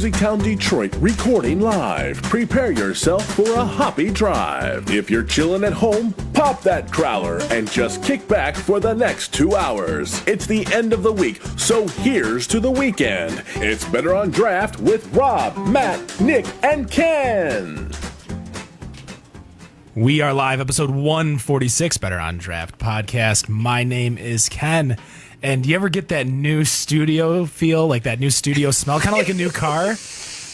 Musictown, Detroit, recording live. Prepare yourself for a hoppy drive. If you're chilling at home, pop that growler and just kick back for the next 2 hours. It's the end of the week, so here's to the weekend. It's Better on Draft with Rob, Matt, Nick, and Ken. We are live, episode 146, Better on Draft podcast. My name is Ken. And do you ever get that new studio feel, like that new studio smell, kind of like a new car?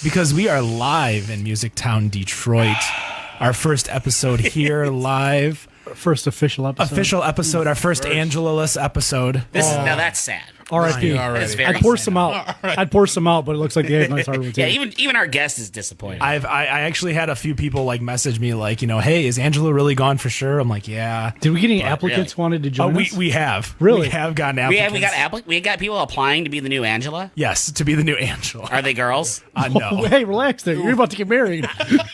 Because we are live in Musictown, Detroit. Our first episode here live. First official episode. Our first Angela-less episode. Now that's sad. R.I.P. I'd pour some out. I'd pour some out, but it looks like they had nice hardwood too. Yeah, even our guest is disappointed. I actually had a few people like message me like, hey, is Angela really gone for sure? I'm like, yeah. Did we get any applicants wanted to join us? We have. Really? We have gotten applicants. We got people applying to be the new Angela. Yes, to be the new Angela. Are they girls? No. Hey, relax there. You're about to get married.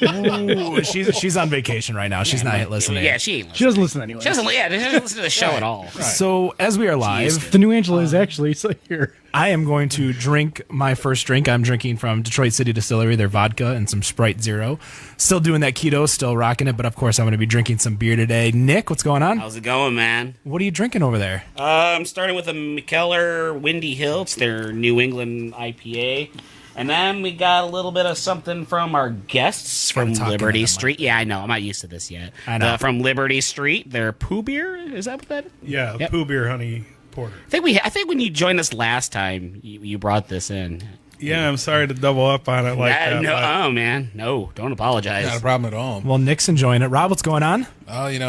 Ooh, she's on vacation right now. She's not listening. Yeah, she ain't listening. She doesn't listen anyway. She doesn't listen to the show at all. Right. So as we are live, The new Angela is actually here. I am going to drink my first drink. I'm drinking from Detroit City Distillery, their vodka and some Sprite Zero. Still doing that keto, still rocking it, but of course I'm going to be drinking some beer today. Nick, what's going on? How's it going, man? What are you drinking over there? I'm starting with a McKellar Windy Hill. It's their New England IPA. And then we got a little bit of something from our guests from Liberty Street. Yeah, I know. I'm not used to this yet. I know. From Liberty Street, their Pooh Beer. Is that what that is? Yeah, yep. Pooh Beer Honey Porter. I think when you joined us last time, you brought this in. Yeah, I'm sorry to double up on it like that. No, oh man, no, don't apologize. Not a problem at all. Well, Nick's enjoying it. Rob, what's going on?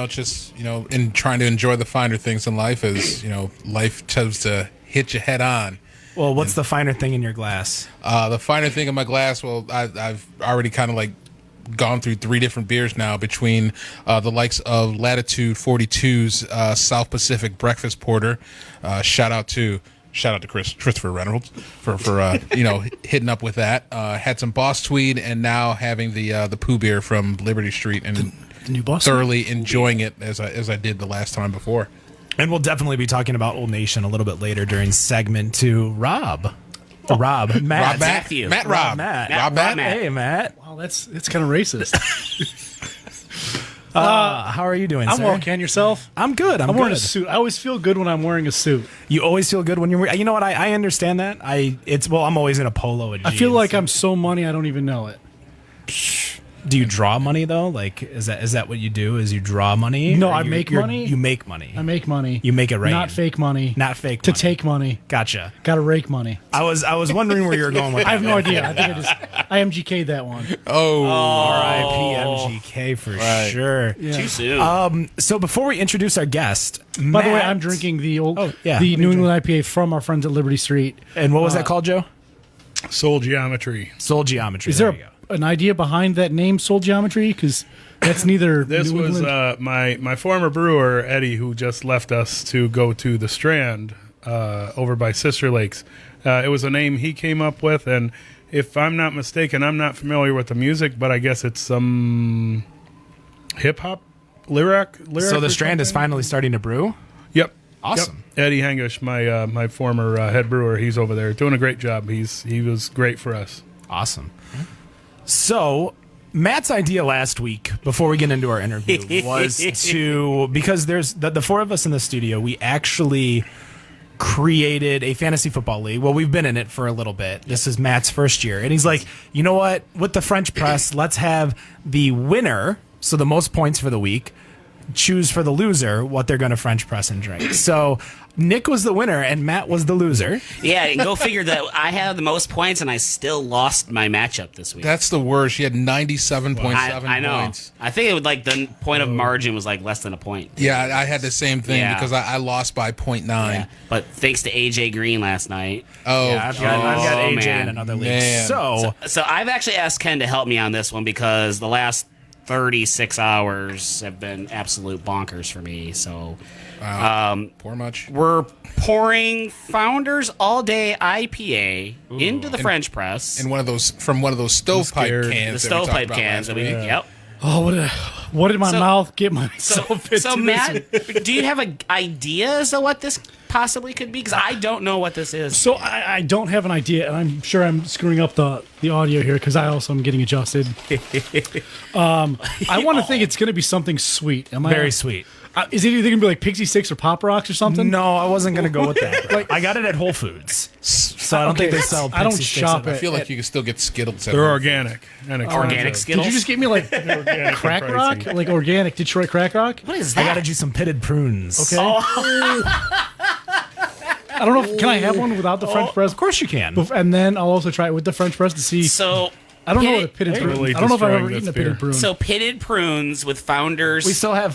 Just in trying to enjoy the finer things in life, as life tends to hit you head on. Well, what's the finer thing in your glass? The finer thing in my glass. Well, I've already kind of gone through 3 different beers now, between the likes of Latitude 42's South Pacific Breakfast Porter. Shout out to Christopher Reynolds for hitting up with that. Had some Boss Tweed, and now having the Pooh Beer from Liberty Street, and The new Boss thoroughly enjoying it as I did the last time before. And we'll definitely be talking about Old Nation a little bit later during segment 2. Rob, Matt. Rob Matt. Matthew. Matt Rob. Matt. Rob Matt. Hey, Matt. Wow, it's kind of racist. How are you doing, I'm sir? well, Ken. Yourself? I'm good. I'm wearing good. a suit. I always feel good when I'm wearing a suit. You always feel good when you're wearing... You know what? I understand that. I'm always in a polo and jeans. I feel like I'm so money I don't even know it. Do you draw money though? Like, is that what you do? Is you draw money? No, Or I you- make you're- money. You make money. I make money. You make it rain. Not fake money. Not fake To money. take money. Gotcha. Got to rake money. I was wondering where you were going with that. I have no idea. I think I MGK'd that one. R.I.P. MGK for Right. sure. Yeah. Too soon. So before we introduce our guest, By the way, I'm drinking the Oh, yeah. What are the you New England IPA from our friends at Liberty Street. And what was that called, Joe? Soul Geometry. Soul Geometry. Is there you go. an idea behind that name, Soul Geometry? Because that's neither. This New was England. my former brewer, Eddie, who just left us to go to the Strand over by Sister Lakes. It was a name he came up with, and if I'm not mistaken, I'm not familiar with the music, but I guess it's some hip-hop lyric So the or Strand is something? finally starting to brew? Yep. Awesome. Yep. Eddie Hengish, my former head brewer, he's over there doing a great job. He was great for us. Awesome. So, Matt's idea last week, before we get into our interview, was because there's the 4 of us in the studio, we actually created a fantasy football league. Well, we've been in it for a little bit. This is Matt's first year. And he's like, you know what? With the French press, let's have the winner, so the most points for the week, choose for the loser what they're going to French press and drink. So Nick was the winner and Matt was the loser. Yeah, and go figure that I had the most points and I still lost my matchup this week. That's the worst. She had 97.7 I know. points. I think it would the point of margin was less than a point. Yeah, I had the same thing Yeah. because I lost by 0.9. Yeah. But thanks to AJ Green last night. Oh, Yeah, I've got Oh, AJ man. in another league. Man. So I've actually asked Ken to help me on this one because the last 36 hours have been absolute bonkers for me. So pour much. we're pouring Founders All Day IPA into the French press. In one of those stovepipe scared. cans. The that we talked stovepipe about cans last that we week. yep. Oh, What did my mouth get myself into? So Matt, do you have an idea as to what this possibly could be? Because I don't know what this is. So I don't have an idea, and I'm sure I'm screwing up the audio here because I also am getting adjusted. I want to think it's going to be something sweet. Very sweet. Is it either going to be like Pixie Sticks or Pop Rocks or something? No, I wasn't going to go with that. I got it at Whole Foods, so I don't think they sell. I don't Pixie Sticks shop I feel like you can still get Skittles. They're organic. And Organic Skittles. Did you just get me like Organic Crack and Rock? pricey. Like organic Detroit Crack Rock? What is I that? got you some pitted prunes. Okay. I don't know. Can I have one without the French press? Of course you can. And then I'll also try it with the French press to see. So I don't know what a pitted Really prune. I don't know if I've ever destroying eaten a this beer. pitted prune. So pitted prunes with Founders We still have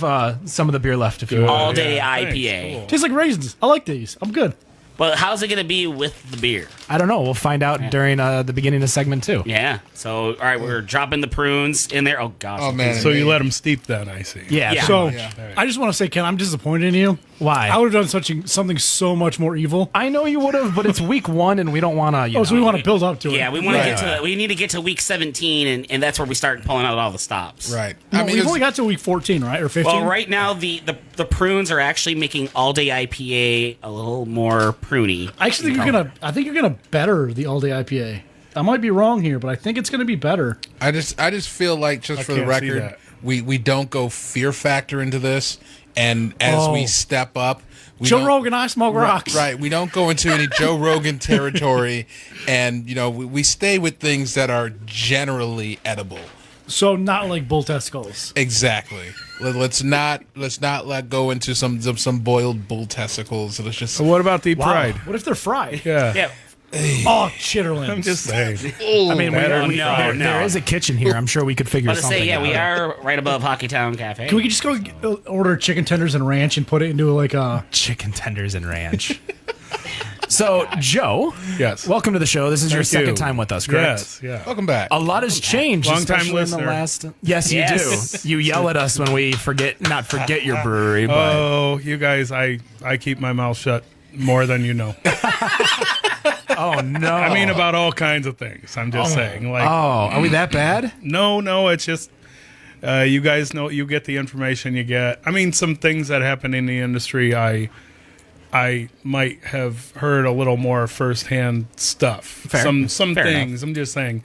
some of the beer left if you want. all day Yeah, IPA. thanks, cool. Tastes like raisins. I like these. I'm good. But how's it going to be with the beer? I don't know. We'll find out during the beginning of segment 2. Yeah. So, all right, we're dropping the prunes in there. Oh, gosh. Oh man. So you let them steep then, I see. Yeah. Yeah. So Yeah. I just want to say, Ken, I'm disappointed in you. Why? I would have done something so much more evil. I know you would have, but it's week 1 and we don't want to. So we want to build up to it. Yeah, we want to Right. get to. We need to get to week 17, and that's where we start pulling out all the stops. Right. No, I mean, we've it's- only got to week 14, right, or 15. Well, right now the prunes are actually making all day IPA a little more pruny. I actually think I think you're gonna better the all day IPA. I might be wrong here, but I think it's gonna be better. I just feel like just for the can't see record, that. we don't go fear factor into this, and as we step up, we Joe don't- Rogan, I smoke rocks. Right, we don't go into any Joe Rogan territory, and we stay with things that are generally edible. So not like bull testicles. Exactly. Let's not let go into some boiled bull testicles. Let's just So what about the pride? What if they're fried? Yeah. Yeah. Oh, chitterlings. I'm just saying. I mean, Better we, than fried. there is a kitchen here. I'm sure we could figure I was to something say, yeah, out. we are right above Hockey Town Cafe. Can we just go order chicken tenders and ranch and put it into like a? Chicken tenders and ranch. So, Joe, Yes. welcome to the show. This is your Thank second you. time with us, correct? Yes. Yeah. welcome back. A lot has changed, Long-time especially in the listener. last. Yes, you Yes. do. You yell at us when we forget your brewery. But Oh, you guys, I keep my mouth shut more than you know. oh no! I mean, about all kinds of things. I'm just saying. Like, oh, are we that bad? no, it's just you guys know. You get the information you get. I mean, some things that happen in the industry, I might have heard a little more firsthand stuff. Fair. Some Fair things. I'm just saying,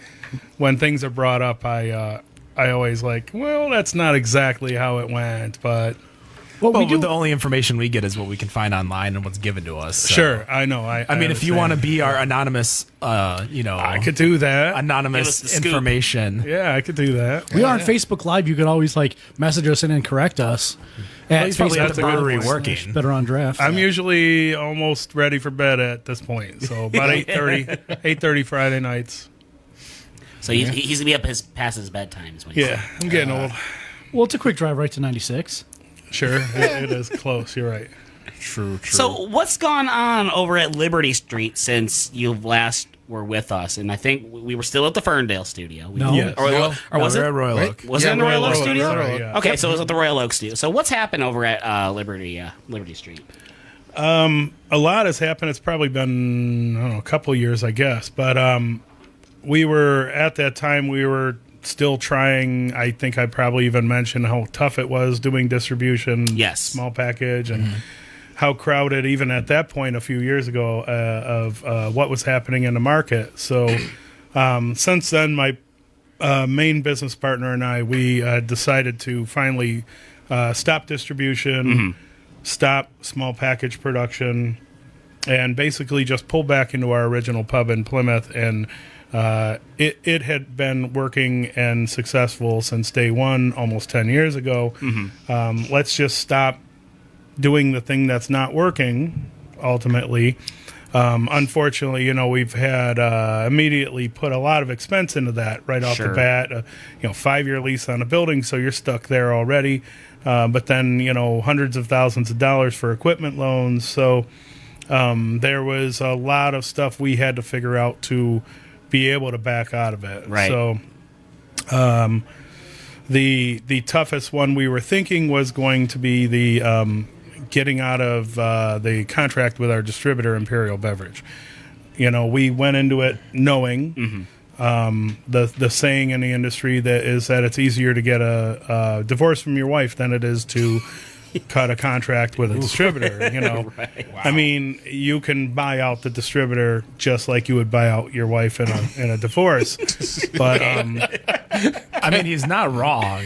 when things are brought up, I always like, well, that's not exactly how it went, but Well, we Well, do. the only information we get is what we can find online and what's given to us. so. sure, I know. I mean, if you want to understand. be our anonymous, I could do that. Give us anonymous the scoop. information. Yeah, I could do that. we are on Facebook Live. You can always like message us in and correct us. At He's probably at the Facebook.com/. brewery working. Better on draft. I'm usually almost ready for bed at this point, so about 8:30 Friday nights. So he's going to be up past his bedtime. Is what he Yeah, said. I'm getting old. Well, it's a quick drive right to 96. Sure, it is close. You're right. True. So what's gone on over at Liberty Street since you last were with us? And I think we were still at the Ferndale studio. No. Yes. Or, No. or was we're it? at Royal Right? Oak. Was it in the Royal Oak Oak, studio? that's right, yeah. Okay, so it was at the Royal Oak studio. So what's happened over at Liberty Street? A lot has happened. It's probably been, I don't know, a couple years, I guess. But we were, at that time, we were still trying. I think I probably even mentioned how tough it was doing distribution. Yes. Small package and how crowded, even at that point a few years ago, of what was happening in the market. So since then, my main business partner and I, we decided to finally stop distribution, stop small package production, and basically just pull back into our original pub in Plymouth. And it had been working and successful since day one, almost 10 years ago. Let's just stop doing the thing that's not working, ultimately. Unfortunately, we've had immediately put a lot of expense into that right off Sure. the bat. 5-year lease on a building, so you're stuck there already. But then, hundreds of thousands of dollars for equipment loans. So there was a lot of stuff we had to figure out to be able to back out of it. Right. So the toughest one we were thinking was going to be the getting out of the contract with our distributor, Imperial Beverage. We went into it knowing The saying in the industry that it's easier to get a divorce from your wife than it is to cut a contract with a distributor. You know, Right. Wow. I mean, you can buy out the distributor just like you would buy out your wife in a divorce. But I mean, he's not wrong.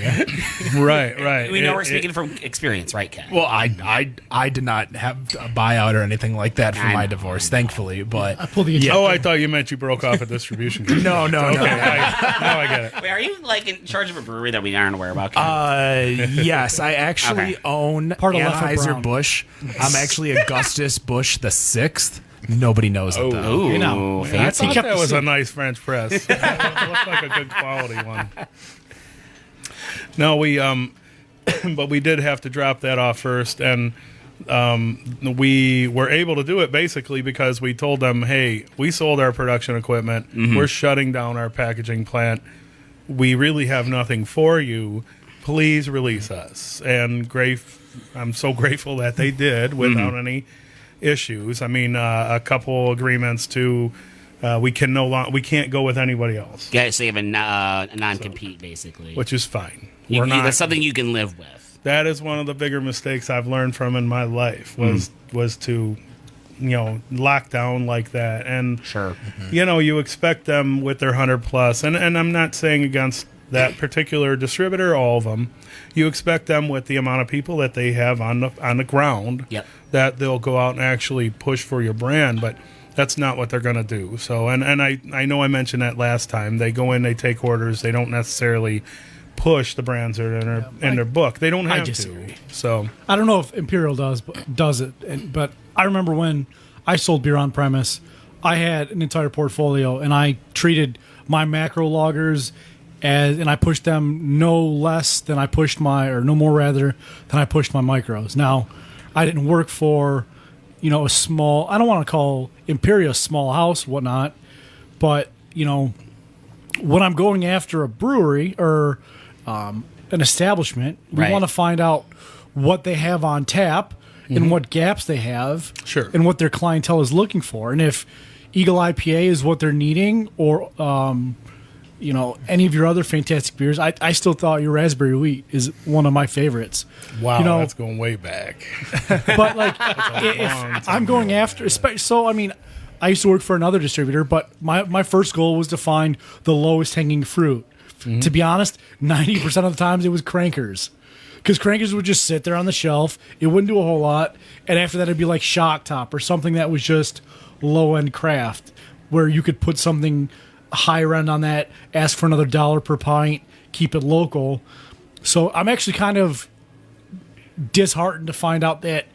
right. We know we're speaking from experience, right, Ken? Well, I did not have a buyout or anything like that for I my know. divorce, thankfully. But I pulled the Oh, I thought you meant you broke off a distribution company. no. Okay, now I get it. Wait, are you like in charge of a brewery that we aren't aware about? Ken? Yes, I actually Okay. own Part of Leffert Brown. Anheuser-Busch. I'm actually Augustus Busch the Sixth. Nobody knows it though. Ooh, You know, I fancy. thought kept that the was a secret. nice French press. It looked like a good quality one. No, but we did have to drop that off first, and we were able to do it basically because we told them, hey, we sold our production equipment. We're shutting down our packaging plant. We really have nothing for you. Please release us. And I'm so grateful that they did without any issues. I mean, a couple agreements to we can't go with anybody else, Yeah, so you have a non-compete, basically. which is fine. That's something you can live with. That is one of the bigger mistakes I've learned from in my life was to, lock down like that. And Sure. you expect them with their 100+, and I'm not saying against that particular distributor, all of them. You expect them with the amount of people that they have on the ground, Yep. that they'll go out and actually push for your brand, but that's not what they're going to do. So, and I know I mentioned that last time. They go in, they take orders, they don't necessarily push the brands that are in their book. They don't have to. disagree. So, I don't know if Imperial does it, but I remember when I sold beer on premise, I had an entire portfolio, and I treated my macro lagers and I pushed them no less than I pushed no more rather than I pushed my micros. Now, I didn't work for, a small, I don't want to call Imperial a small house, whatnot, but, when I'm going after a brewery or an establishment, we Right. want to find out what they have on tap and what gaps they have, Sure. and what their clientele is looking for. And if Eagle IPA is what they're needing, or any of your other fantastic beers, I still thought your raspberry wheat is one of my favorites. wow, You know, that's going way back. but like, long if I'm going after, I used to work for another distributor, but my first goal was to find the lowest hanging fruit. To be honest, 90% of the times it was crankers. Because crankers would just sit there on the shelf. It wouldn't do a whole lot. And after that, it'd be like Shock Top or something that was just low-end craft, where you could put something higher end on that, ask for another $1 per pint, keep it local. So I'm actually kind of disheartened to find out that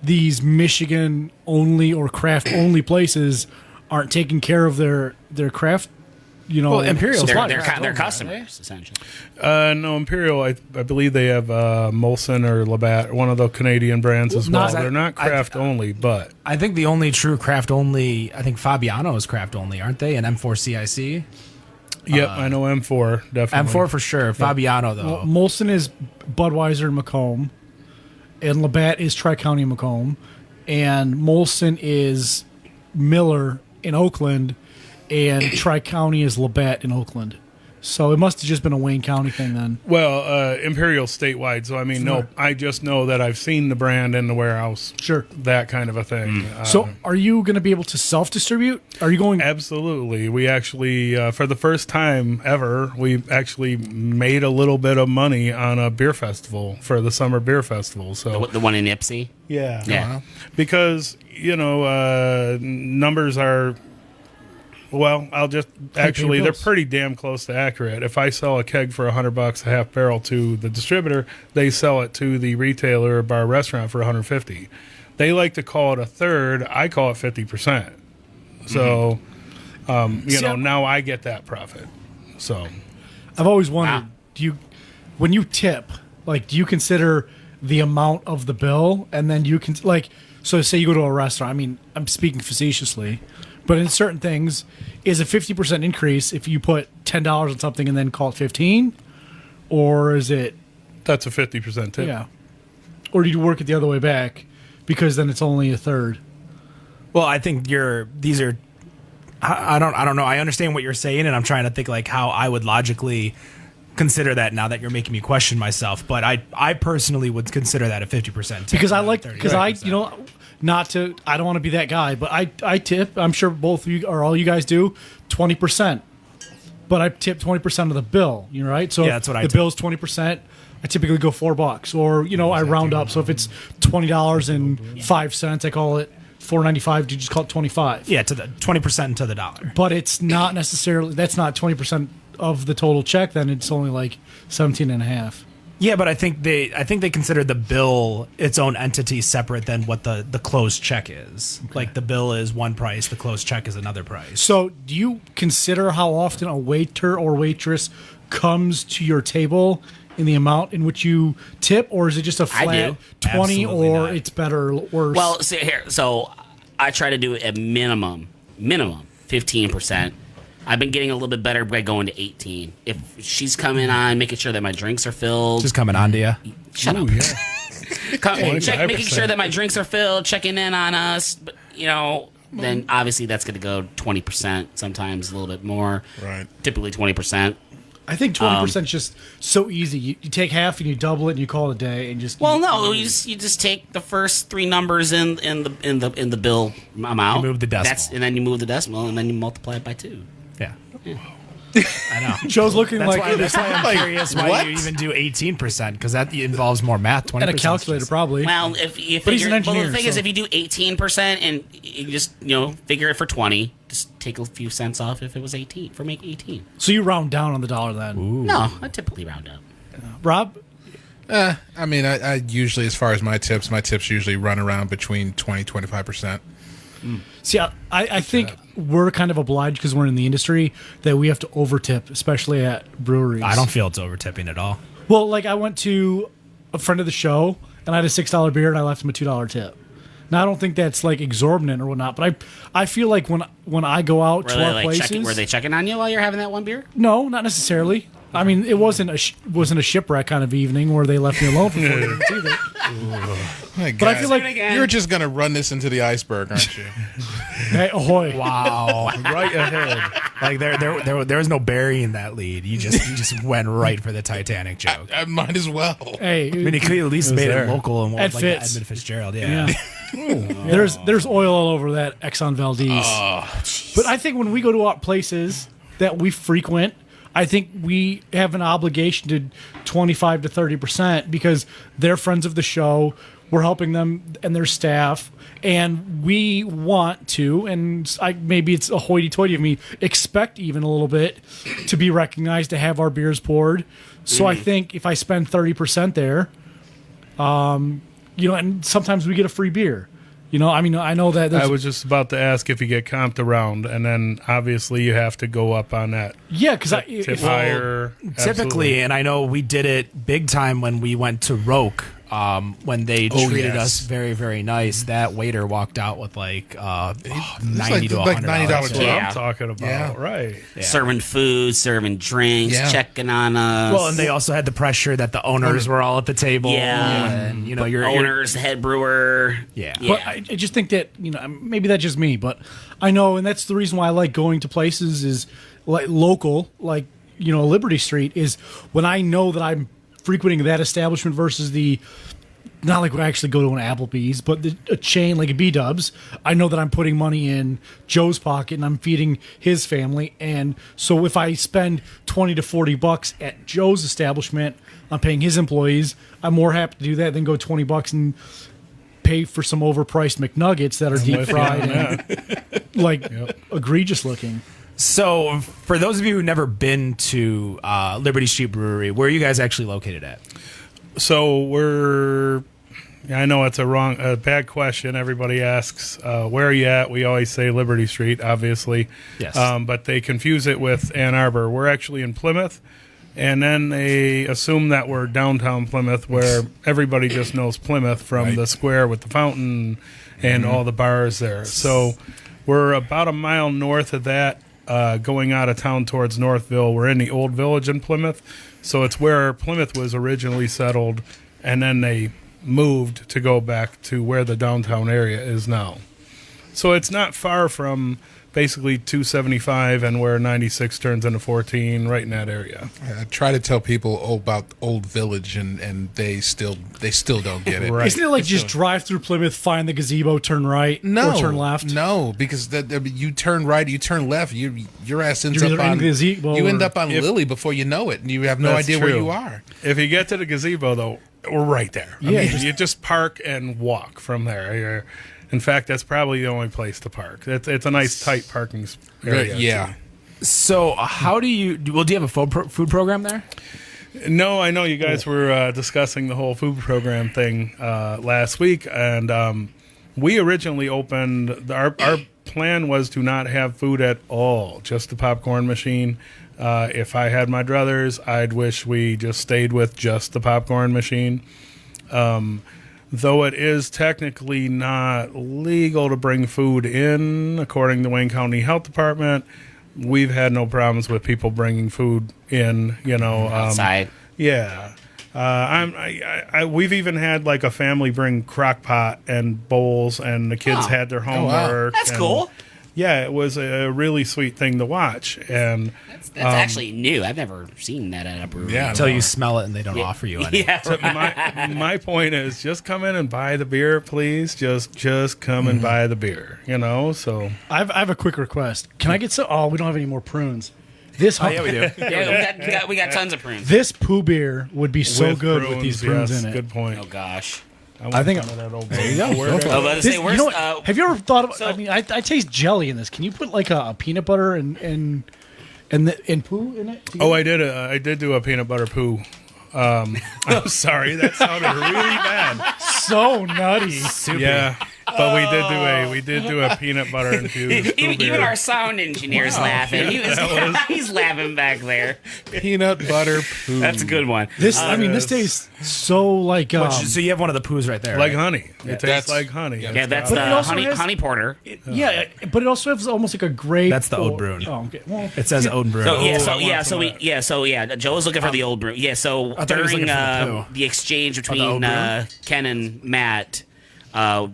these Michigan only or craft only places aren't taking care of their craft. Imperial's supply. They're customers, essentially. No, Imperial, I believe they have Molson or Labatt, one of the Canadian brands as well. Not- They're not craft only, but I think the only true craft only, I think Fabiano is craft only, aren't they? And M4CIC? yep, I know M4, definitely. M4 for sure. Fabiano, though. Molson is Budweiser and Macomb, and Labatt is Tri-County and Macomb, and Molson is Miller in Oakland, and Tri-County is Labatt in Oakland. So it must have just been a Wayne County thing then. Well, Imperial statewide, so I mean, no, I just know that I've seen the brand in the warehouse. Sure. That kind of a thing. So are you going to be able to self-distribute? Are you going... Absolutely. We actually, for the first time ever, we actually made a little bit of money on a beer festival for the summer beer festival. So The one in Ipsy. yeah, Yeah. because numbers are. Well, I'll just actually they're bills. pretty damn close to accurate. If I sell a keg for $100 a half barrel to the distributor, they sell it to the retailer or bar restaurant for $150. They like to call it a third. I call it 50%. So, now I get that profit. So, I've always wondered, when you tip, do you consider the amount of the bill, and then you can, so say you go to a restaurant, I mean, I'm speaking facetiously, but in certain things, is a 50% increase if you put $10 on something and then call it 15? Or is it, that's a 50% tip. yeah. Or do you work it the other way back, because then it's only a third? Well, I think these are I don't know. I understand what you're saying, and I'm trying to think like how I would logically consider that now that you're making me question myself. But I personally would consider that a 50% tip. Because I not to, I don't want to be that guy, but I tip, I'm sure both of you or all you guys do, 20%. But I tip 20% of the bill, right? So yeah, that's what I the tip. bill's 20%. I typically go $4, or I round up. So if it's $20.05, I call it $4.95. You just call it 25. Yeah, to the 20% to the dollar. But it's not necessarily. That's not 20% of the total check. Then it's only like 17.5. Yeah, but I think they consider the bill its own entity separate than what the closed check is. Okay. Like the bill is one price, the closed check is another price. So do you consider how often a waiter or waitress comes to your table in the amount in which you tip, or is it just a flat 20, Absolutely or not. it's better or worse? Well, so I try to do a minimum 15%. I've been getting a little bit better by going to 18. If she's coming on, making sure that my drinks are filled. Just coming on to you. Shut up. Yeah. Making sure that my drinks are filled, checking in on us. But, then obviously that's going to go 20%, sometimes a little bit more. Right. Typically 20%. I think 20% is just so easy. You take half and you double it and you call it a day and just. Well, no, you just take the first three numbers in the bill amount. You move the decimal. And then you move the decimal, and then you multiply it by 2. Yeah. I know. Joe's looking That's like why I'm curious why what? you even do 18%, because that involves more math. 20% and a calculator probably. Well, if you But he's figure, an engineer, the thing is, if you do 18% and you just figure it for 20, just take a few cents off if it was 18 for make 18. So you round down on the dollar then. Ooh. No, I typically round up. Rob? I mean, I usually, as far as my tips usually run around between 20-25%. See, I think we're kind of obliged because we're in the industry that we have to overtip, especially at breweries. I don't feel it's over tipping at all. Well, like I went to a friend of the show and I had a $6 beer and I left him a $2 tip. Now I don't think that's like exorbitant or whatnot, but I feel like when I go out to our places, were they checking on you while you're having that one beer? no, not necessarily. I mean, it wasn't a shipwreck kind of evening where they left me alone for 40 minutes either. My But I feel like you're just going to run this into the iceberg, aren't you? hey, ahoy! Wow. Right ahead. Like there was no burying that lead. You just went right for the Titanic joke. I might as well. Hey, I mean, he could at least made there. it local and Ed like Fitz. Edmund Fitzgerald. Yeah. there's oil all over that Exxon Valdez. But I think when we go to our places that we frequent, I think we have an obligation to 25 to 30% because they're friends of the show. We're helping them and their staff, and we want to, and maybe it's a hoity-toity of me, expect even a little bit to be recognized, to have our beers poured. So I think if I spend 30% there, and sometimes we get a free beer. I mean, I know that. I was just about to ask if you get comped around, and then obviously you have to go up on that. Yeah, because Tip higher. Typically, Absolutely. and I know we did it big time when we went to Roke. When they treated us very, very nice, that waiter walked out with like $90 to $100. $90 That's what Yeah. I'm talking about. Yeah. Right. Yeah. Serving food, serving drinks, Yeah. checking on us. Well, and they also had the pressure that the owners were all at the table. Yeah. And, your owners, the head brewer. Yeah. But I just think that, maybe that's just me, but I know, and that's the reason why I like going to places is like local, like, Liberty Street, is when I know that I'm frequenting that establishment versus not like when I actually go to an Applebee's, but a chain like a B-Dubs, I know that I'm putting money in Joe's pocket and I'm feeding his family. And so if I spend $20 to $40 at Joe's establishment, I'm paying his employees. I'm more happy to do that than go $20 and pay for some overpriced McNuggets that are deep fried and egregious looking. So, for those of you who've never been to Liberty Street Brewery, where are you guys actually located at? So I know it's a bad question. Everybody asks, where are you at? We always say Liberty Street, obviously. Yes. But they confuse it with Ann Arbor. We're actually in Plymouth, and then they assume that we're downtown Plymouth, where everybody just knows Plymouth from the square with the fountain and all the bars there. So we're about a mile north of that, going out of town towards Northville. We're in the old village in Plymouth. So it's where Plymouth was originally settled, and then they moved to go back to where the downtown area is now. So it's not far from basically 275, and where 96 turns into 14, right in that area. I try to tell people about Old Village, and they still don't get it. Right. Isn't it like just drive through Plymouth, find the gazebo, turn right, or turn left? No, because you turn right, you turn left, your ass ends You're up either in on the gazebo you end or- up on Lily before you know it, and you have no That's idea where true. you are. If you get to the gazebo, though, we're right there. Yeah, I mean, you just park and walk from there. In fact, that's probably the only place to park. It's a nice, tight parking area. Yeah. too. So how do you? Well, do you have a food program there? No, I know you guys were discussing the whole food program thing last week, and we originally opened our plan was to not have food at all, just the popcorn machine. If I had my druthers, I'd wish we just stayed with just the popcorn machine. Though it is technically not legal to bring food in, according to Wayne County Health Department, we've had no problems with people bringing food in. Outside. Yeah. We've even had like a family bring crock pot and bowls, and the kids had their homework. That's and, cool. Yeah, it was a really sweet thing to watch. And That's actually new. I've never seen that at a brewery. Yeah. Until you smell it and they don't offer you any. Yeah. so my point is, just come in and buy the beer, please. Just come and buy the beer. So I have a quick request. Can I get some? Oh, we don't have any more prunes. This Oh, yeah, we do. Yeah, we got tons of prunes. This poo beer would be so with good prunes, with these prunes yes, in it. Good point. Oh gosh. I think there you go. I was about to This, say, where's, you know what, have you ever thought about? so- I mean, I taste jelly in this. Can you put like a peanut butter and poo in it? Oh, I did do a peanut butter poo. I'm sorry, that sounded really bad. So nutty. Yeah, but we did do a peanut butter infused poo even beer. our sound engineer's laughing. He's laughing back there. Peanut butter poo. That's a good one. This, I mean, this tastes so like. So you have one of the poos right there, like right? honey. It tastes That's- like honey. Yeah, that's But it the also honey has- honey porter. Yeah, but it also has almost like a grape. That's the Old or- Bruin. Oh, okay. Well, It says Old Brew. So yeah, I so want yeah, some of that. Joe was looking for the old brew. Yeah, so thought he was during looking for the poo. the exchange Old between Bruin? Ken and Matt,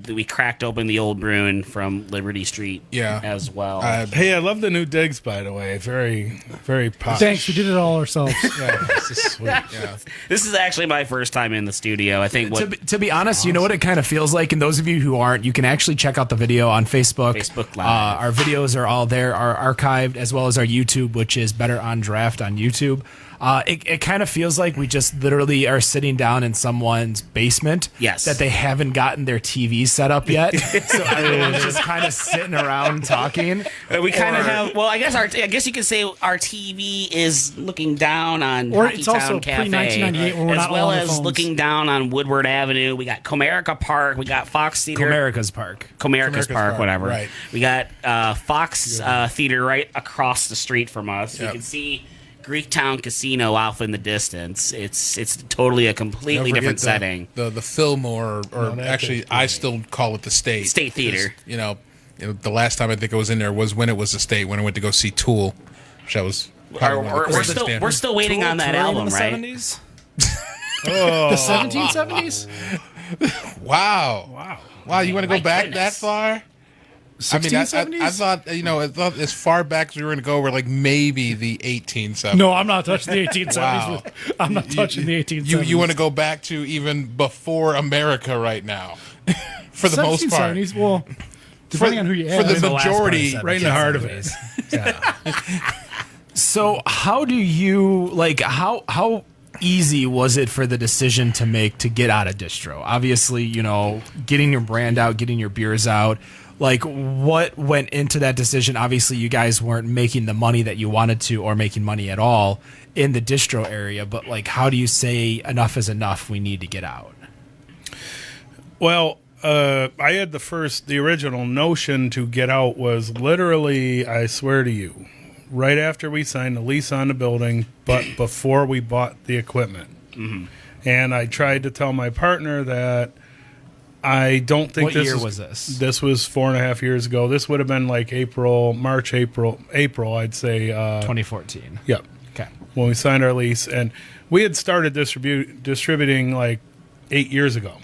we cracked open the old Bruin from Liberty Street. Yeah. as well. Hey, I love the new digs, by the way. Very, very posh. thanks. We did it all ourselves. Yeah, this is sweet. Yeah. This is actually my first time in the studio. I think To be honest, you know what it kind of feels like? And those of you who aren't, you can actually check out the video on Facebook. Facebook Live. Our videos are all there, are archived, as well as our YouTube, which is Better on Draft on YouTube. It kind of feels like we just literally are sitting down in someone's basement. Yes. That they haven't gotten their TV set up yet. So everyone's just kind of sitting around talking. we kind of have. Well, I guess you could say our TV is looking down on Or Hockey it's also Town Cafe, pre-1998 when we're as not well on the as phones. looking down on Woodward Avenue. We got Comerica Park. We got Fox Theater. Comerica's Park. Comerica's Park, Park, whatever. right. We got Fox Theater right across the street from us. You can see Greektown Casino off in the distance. It's totally a completely Don't forget different setting. The Fillmore, or actually, I still call it the State. State Theater. You know, the last time I think I was in there was when it was the State, when I went to go see Tool, which I was. probably one of the We're craziest still bands. we're still waiting on that album, right? The 1770s? Wow. Wow, you want to go My back goodness. that far? I mean, I 1670s? thought, I thought as far back as we were going to go were like maybe the 1870s. No, I'm not touching the 1870s. Wow. I'm not touching the 1870s. You want to go back to even before America right now, for the most part. 1770s? Well, depending on who you for ask. the majority, right in the heart of it. So how do you how easy was it for the decision to make to get out of distro? Obviously, getting your brand out, getting your beers out. Like, what went into that decision? Obviously, you guys weren't making the money that you wanted to, or making money at all in the distro area. But how do you say enough is enough? We need to get out. Well, I had the original notion to get out was literally, I swear to you, right after we signed the lease on the building, but before we bought the equipment. Mm-hmm. And I tried to tell my partner that I don't think What year was this? This was 4.5 years ago. This would have been like April, I'd say. 2014. Yep. Okay. When we signed our lease. And we had started distributing like 8 years ago.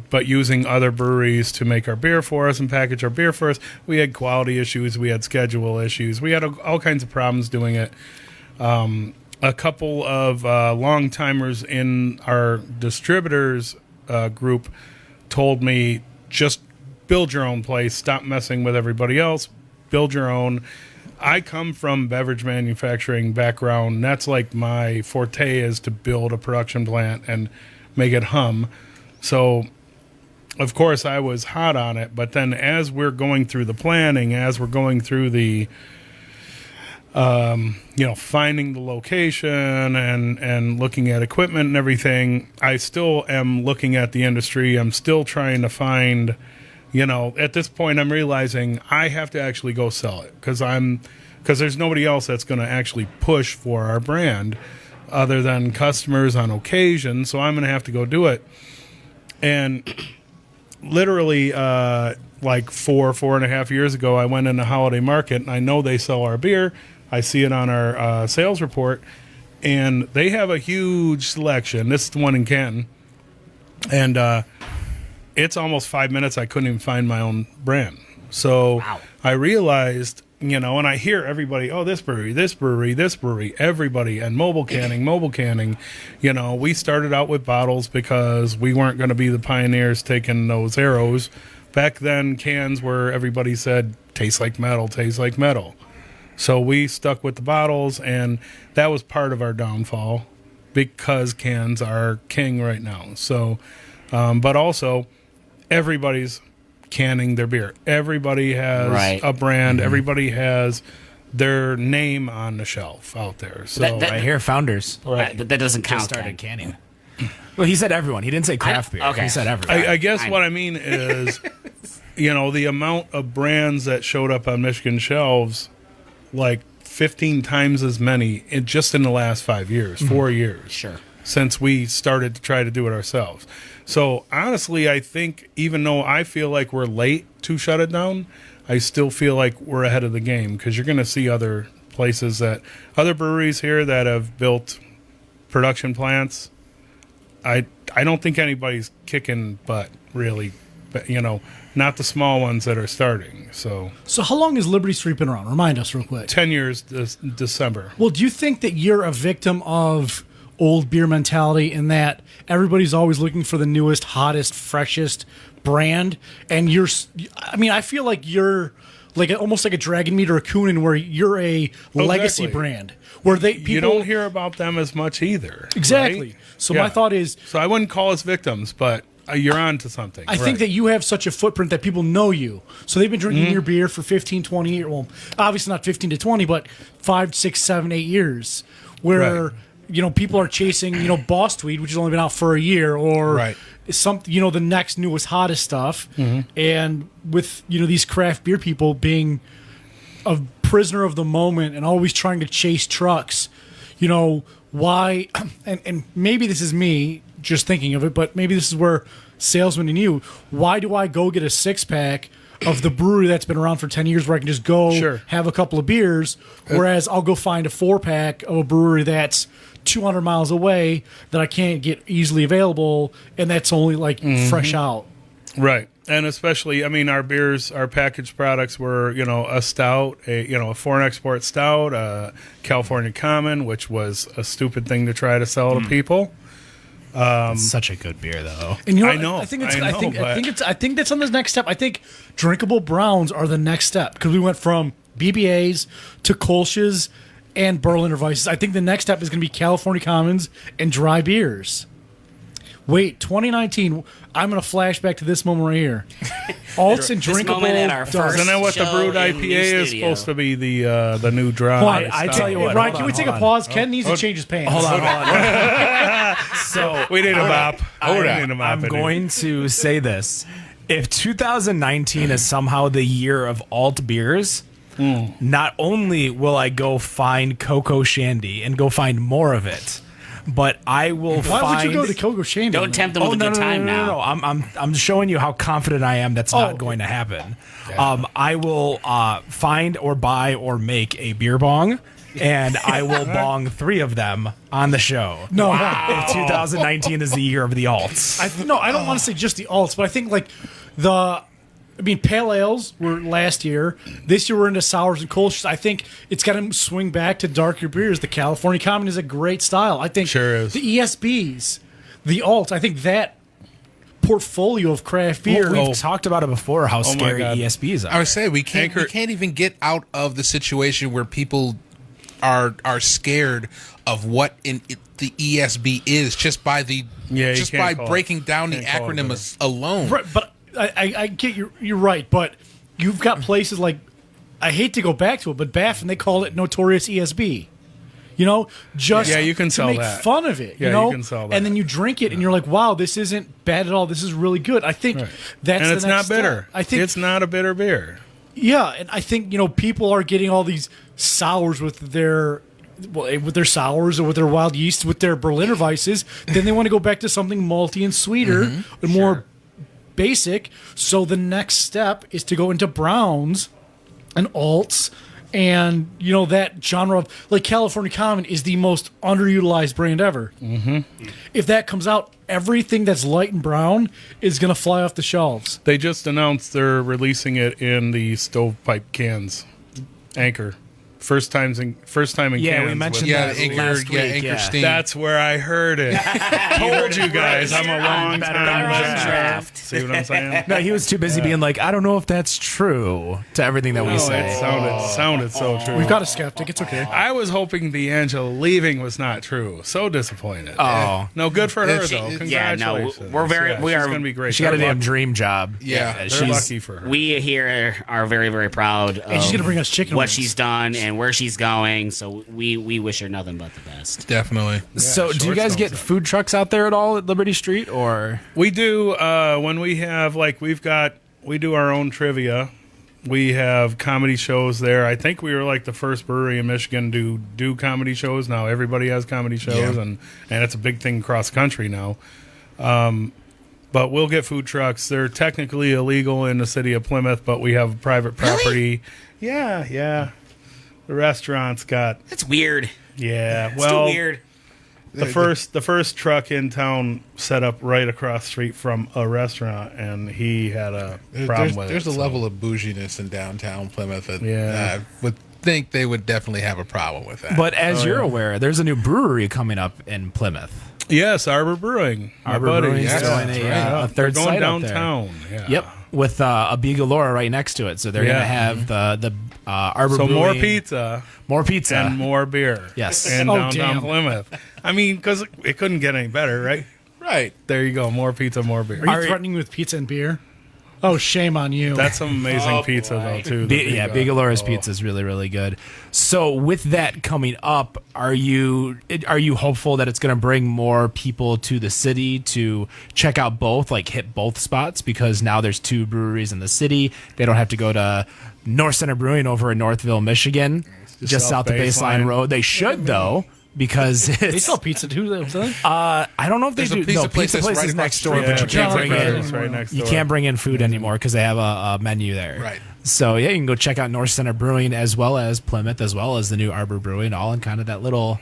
but using other breweries to make our beer for us and package our beer for us. We had quality issues. We had schedule issues. We had all kinds of problems doing it. A couple of long-timers in our distributors group told me, just build your own place. Stop messing with everybody else. Build your own. I come from beverage manufacturing background. That's like my forte, is to build a production plant and make it hum. So, of course, I was hot on it. But then as we're going through the planning, as we're going through the, finding the location and looking at equipment and everything, I still am looking at the industry. I'm still trying to find, at this point, I'm realizing I have to actually go sell it because there's nobody else that's going to actually push for our brand other than customers on occasion. So I'm going to have to go do it. And literally, like 4.5 years ago, I went in the holiday market, and I know they sell our beer. I see it on our sales report, and they have a huge selection. This is the one in Canton. And it's almost 5 minutes. I couldn't even find my own brand. So wow. I realized, and I hear everybody, oh, this brewery, everybody, and mobile canning. We started out with bottles because we weren't going to be the pioneers taking those arrows. Back then, cans were, everybody said, tastes like metal. So we stuck with the bottles, and that was part of our downfall because cans are king right now. So, but also, everybody's canning their beer. Everybody has a brand. Mm-hmm. Everybody has their name on the shelf out there. So I hear Founders. Right. But that doesn't count. Just started canning. Well, he said everyone. He didn't say craft beer. Okay. He said everyone. I guess what I mean is, the amount of brands that showed up on Michigan shelves, like 15 times as many just in the last 5 years, 4 years. Sure. Since we started to try to do it ourselves. So honestly, I think even though I feel like we're late to shut it down, I still feel like we're ahead of the game because you're going to see other places other breweries here that have built production plants. I don't think anybody's kicking butt really, but not the small ones that are starting. So how long has Liberty Street been around? Remind us real quick. 10 years this December. Well, do you think that you're a victim of old beer mentality in that everybody's always looking for the newest, hottest, freshest brand, and I feel like you're like almost like a Dragon Meat or a Koonin, where you're a legacy brand where you don't hear about them as much either. Exactly. Right? So my thought is, so I wouldn't call us victims, but you're on to something. I think that you have such a footprint that people know you. So they've been drinking your beer for 15, 20 years. Well, obviously not 15 to 20, but 5, 6, 7, 8 years where people are chasing, Boss Tweed, which has only been out for a year, or the next newest, hottest stuff. Mm-hmm. And with, these craft beer people being a prisoner of the moment and always trying to chase trucks, why, and maybe this is me just thinking of it, but maybe this is where salesman and you, why do I go get a 6-pack of the brewery that's been around for 10 years where I can just go have a couple of beers, whereas I'll go find a 4-pack of a brewery that's 200 miles away that I can't get easily available, and that's only fresh out. Right. And especially, our beers, our packaged products were, a stout, a foreign export stout, a California Common, which was a stupid thing to try to sell to people. It's such a good beer, though. And I know. I think that's on the next step. I think drinkable browns are the next step because we went from BBAs to Kolsch's and Berliner Weisses. I think the next step is going to be California Commons and dry beers. Wait, 2019. I'm going to flash back to this moment right here. Alts and drinkable. Isn't that what the brewed IPA is supposed to be? The new dry. I tell you what, Ryan, can we take a pause? Ken needs to change his pants. Hold on. So we need a mop. I'm going to say this: if 2019 is somehow the year of alt beers, not only will I go find Coco Shandy and go find more of it, but I will find. Why would you go to Coco Shandy? Don't tempt them with a good time now. No. I'm showing you how confident I am. That's not going to happen. Yeah. I will find or buy or make a beer bong and I will bong 3 of them on the show. No, If 2019 is the year of the alts. I don't want to say just the alts, but I think like pale ales were last year. This year we're into sours and kolsch's. I think it's got to swing back to darker beers. The California Common is a great style. I think Sure is. The ESBs, the alts, I think that portfolio of craft beer. We've talked about it before, how my scary God. ESBs are. I would say we can't even get out of the situation where people are scared of what the ESB is just by breaking down the acronym alone. Right, but I get you're right, but you've got places like, I hate to go back to it, but Baffin, they call it Notorious ESB. You know, just you can to sell make that. fun of it. Yeah, you know, you can sell that. And then you drink it, and you're like, "Wow, this isn't bad at all. This is really good." I think that's And the it's next not bitter. step. I think it's not a bitter beer. yeah, and I think people are getting all these sours with their sours or with their wild yeast, with their Berliner Weisses. Then they want to go back to something malty and sweeter and more basic. So the next step is to go into browns and alts. And, that genre of, like, California Common is the most underutilized brand ever. Mm-hmm. If that comes out, everything that's light and brown is going to fly off the shelves. They just announced they're releasing it in the stovepipe cans. Anchor. First time in cans. We mentioned Yeah, that Anchor, last week. Anchor Steam. That's where I heard it. Told you guys, I'm a long time draft. See what I'm saying? No, he was too busy being like, I don't know if that's true to everything that we It say. sounded so true. We've got a skeptic. It's okay. I was hoping D'Angelo leaving was not true. So disappointed. Oh. No, good for her though. Yeah, no, Congratulations. we're very- Yeah, we she's are- gonna be great. She got a They're damn lucky. dream job. Yeah, They're she's lucky for her. We here are very, very proud of she's gonna bring us chicken what wings. she's done and where she's going. So we wish her nothing but the best. Definitely. So, do you short guys sells get that. food trucks out there at all at Liberty Street, or? We do when we have we do our own trivia. We have comedy shows there. I think we were like the first brewery in Michigan to do comedy shows. Now everybody has comedy shows, Yeah. and it's a big thing across the country now. But we'll get food trucks. They're technically illegal in the city of Plymouth, but we have private property. Yeah. The restaurant's got That's weird. yeah. It's Well, too weird. the first truck in town set up right across the street from a restaurant, and he had a problem with it. There's a so. level of bouginess in downtown Plymouth that Yeah. I would think they would definitely have a problem with that. But as you're aware, there's a new brewery coming up in Plymouth. Yes, Arbor Brewing. My Arbor buddy. Brewing's yeah, doing that's a, right. a They're third going site out there. downtown. Yeah. Yep, with a Bigalora right next to it. So they're Yeah. gonna have the Arbor So Brewing. more pizza More pizza. and more beer. Yes. In Oh, downtown damn. Plymouth. I mean, because it couldn't get any better, right? right. There you go. More pizza, more beer. Are you threatening me with pizza and beer? Oh, shame on you. That's some amazing pizza, though, too. Yeah, Bigalora's pizza is really, really good. So with that coming up, are you hopeful that it's going to bring more people to the city to check out both, like hit both spots? Because now there's 2 breweries in the city. They don't have to go to North Center Brewing over in Northville, Michigan, just south of Baseline Road. They should, though. Because they it's, sell pizza too. Don't they? I don't know if There's they a do. pizza No, place pizza that's place right is across next the door, street. but you can't Pizza bring Place in. right next You door. can't bring in food anymore because they have a menu there. Right. So yeah, you can go check out North Center Brewing as well as Plymouth, as well as the new Arbor Brewing, all in kind of that little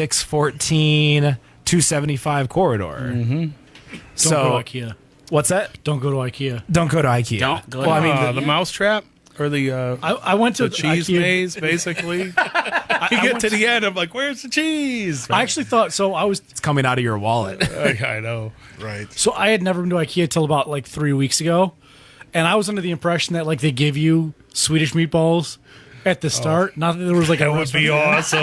9614 275 corridor. Mm-hmm. Don't So go to IKEA. what's that? Don't go to IKEA. Don't go to IKEA. Don't go Well, to I mean, The mousetrap? Or the I went to cheese IKEA. maze, basically. You get to the end, I'm like, where's the cheese? I actually thought so. it's coming out of your wallet. I know. Right. So I had never been to IKEA till about like 3 weeks ago, and I was under the impression that like they give you Swedish meatballs at the start. Not that there was like That would be awesome.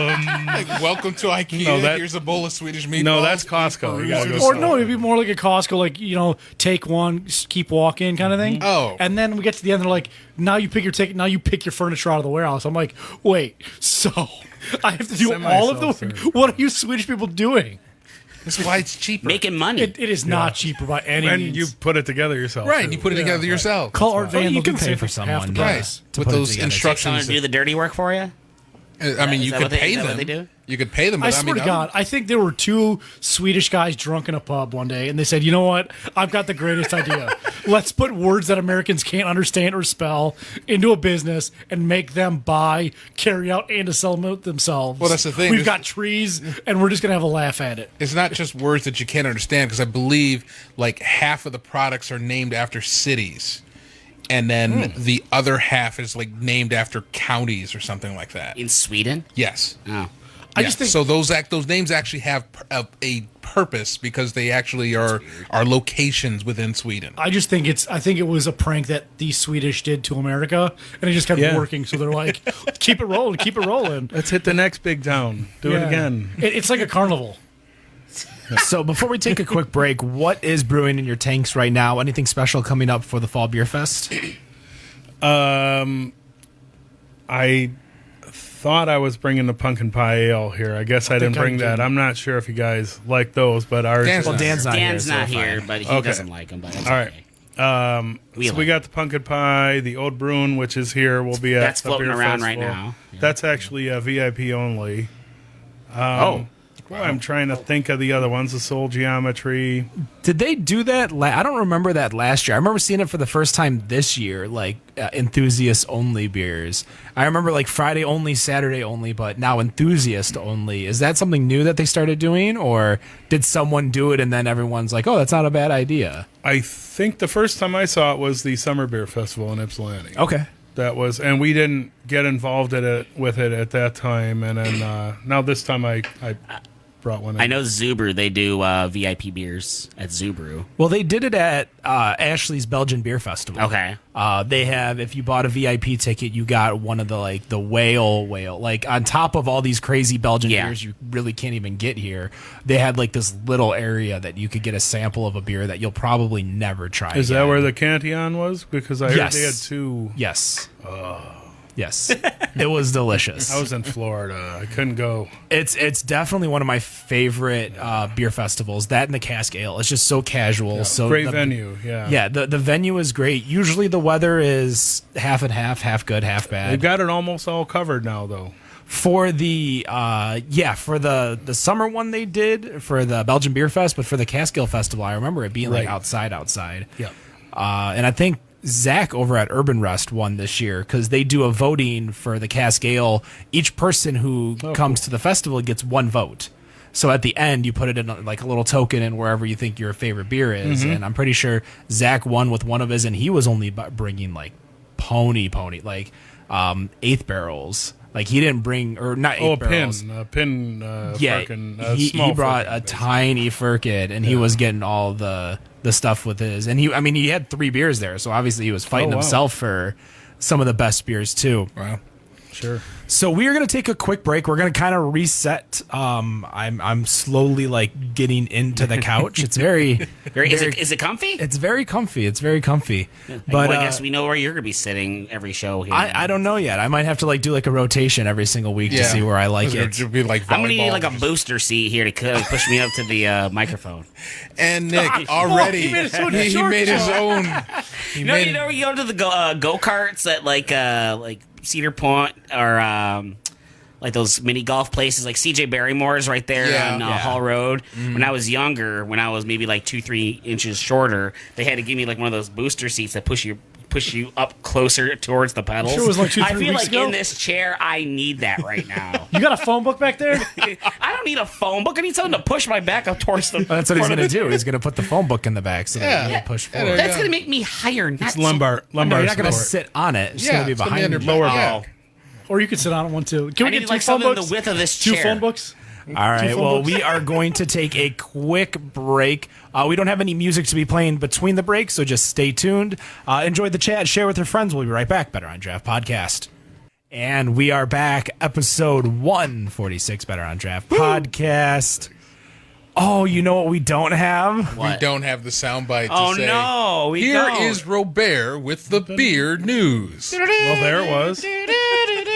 Like, welcome to IKEA. No, that- Here's a bowl of Swedish meatballs. No, that's Costco. You gotta go Or no, it'd be more like a Costco, like take one, keep walking kind of thing. Oh. And then we get to the end, they're like, now you pick your ticket, now you pick your furniture out of the warehouse. I'm like, wait, so I have to do all of the work? Semi-self-serve. What are you Swedish people doing? That's why it's cheaper. Making money. It is not cheaper by any And means. you put it together yourself. Right, too. and you put it together yourself. Call Art Van, you they'll can do pay it for half the someone. price. Right. With put it those together. Someone instructions. to do the dirty work for you. I mean, you Is that could what they- pay is that them. what they do? You could pay them. But I swear to God, I think there were two Swedish guys drunk in a pub one day, and they said, "You know what? I've got the greatest idea. Let's put words that Americans can't understand or spell into a business and make them buy, carry out, and to sell them themselves." Well, that's the thing. We've got trees, and we're just gonna have a laugh at it. It's not just words that you can't understand, because I believe like half of the products are named after cities, and then the other half is like named after counties or something like that. In Sweden? Yes. Oh. I just think so. Those names actually have a purpose, because they actually are locations within Sweden. I think it was a prank that the Swedish did to America, and it just kept working. So they're like, keep it rolling. Let's hit the next big town. Do it again. It's like a carnival. So before we take a quick break, what is brewing in your tanks right now? Anything special coming up for the Fall Beer Fest? I thought I was bringing the pumpkin pie ale here. I guess I didn't bring that. I'm not sure if you guys like those, but ours. Dan's Dan's not Dan's here. not so here, fine. but he doesn't like them. But that's All right. okay. So we got the pumpkin pie, the Old Bruin, which is here. Will be at That's the floating beer around right festival. now. Yeah. That's actually a VIP only. Oh, I'm trying to think of the other ones. The Soul Geometry. Did they do that? I don't remember that last year. I remember seeing it for the first time this year, like enthusiast only beers. I remember like Friday only, Saturday only, but now enthusiast only. Is that something new that they started doing, or did someone do it and then everyone's like, "Oh, that's not a bad idea"? I think the first time I saw it was the Summer Beer Festival in Ypsilanti. Okay. That was, and we didn't get involved with it at that time. And then now this time I brought one in. I know Zubru, they do VIP beers at Zubru. Well, they did it at Ashley's Belgian Beer Festival. Okay. They have, if you bought a VIP ticket, you got one of the whale, like on top of all these crazy Belgian beers you really can't even get here. They had like this little area that you could get a sample of a beer that you'll probably never try. Is again. that where the Cantillon was? Because I heard they had two. Yes. Yes, it was delicious. I was in Florida. I couldn't go. It's definitely one of my favorite beer festivals. That and the Cask Ale. It's just so casual. So Great venue. Yeah. Yeah, the venue is great. Usually the weather is half and half good, half bad. They've got it almost all covered now, though. For the for the summer one they did for the Belgian Beer Fest, but for the Cask Ale Festival, I remember it being like outside. Yeah. And I think Zach over at Urban Rest won this year because they do a voting for the Cask Ale. Each person who comes to the festival gets one vote. So at the end, you put it in like a little token in wherever you think your favorite beer is. And I'm pretty sure Zach won with one of his, and he was only bringing like pony, like 8th barrels. Like he didn't bring, or not 8 barrels. A pin. Yeah, Firkin, he brought Firkin, a tiny Firkin, and he was getting all the stuff with his. And he had 3 beers there, so obviously he was fighting himself for some of the best beers too. Wow. Sure. So we are going to take a quick break. We're going to kind of reset. I'm slowly like getting into the couch. It's very, Is it comfy? It's very comfy. It's very comfy. But Well, I guess we know where you're going to be sitting every show here. I don't know yet. I might have to like do like a rotation every single week to see where I like it. It'd be like I'm going to need volleyball. like a booster seat here to push me up to the microphone. And Nick already he made it so he short, made his Joe. own. You know, you go to the go-karts at like Cedar Point or like those mini golf places, like CJ Barrymore's right there on Hall Road. When I was younger, when I was maybe like 2-3 inches shorter, they had to give me like one of those booster seats that push you up closer towards the pedals. Sure, it was like 2-3 I feel weeks like ago. in this chair, I need that right now. You got a phone book back there? I don't need a phone book. I need something to push my back up towards the. That's what he's going to do. He's going to put the phone book in the back so that you can push forward. That's going to make me higher. Not It's lumbar. No, you're not going to support. sit on it. It's Yeah, going to be it's gonna be behind under you. lower Oh. back. Or you could sit on one too. Can I we need get like 2 phone something books? the width of this 2 chair. phone books? All right. phone Well, books? we are going to take a quick break. We don't have any music to be playing between the breaks, so just stay tuned. Enjoy the chat. Share with your friends. We'll be right back. Better on Draft Podcast. And we are back. Episode 146, Better on Draft Podcast. Oh, you know what we don't have? We don't have the soundbite to Oh say. no! We Here don't. is Robert with the beer news. Well, there it was.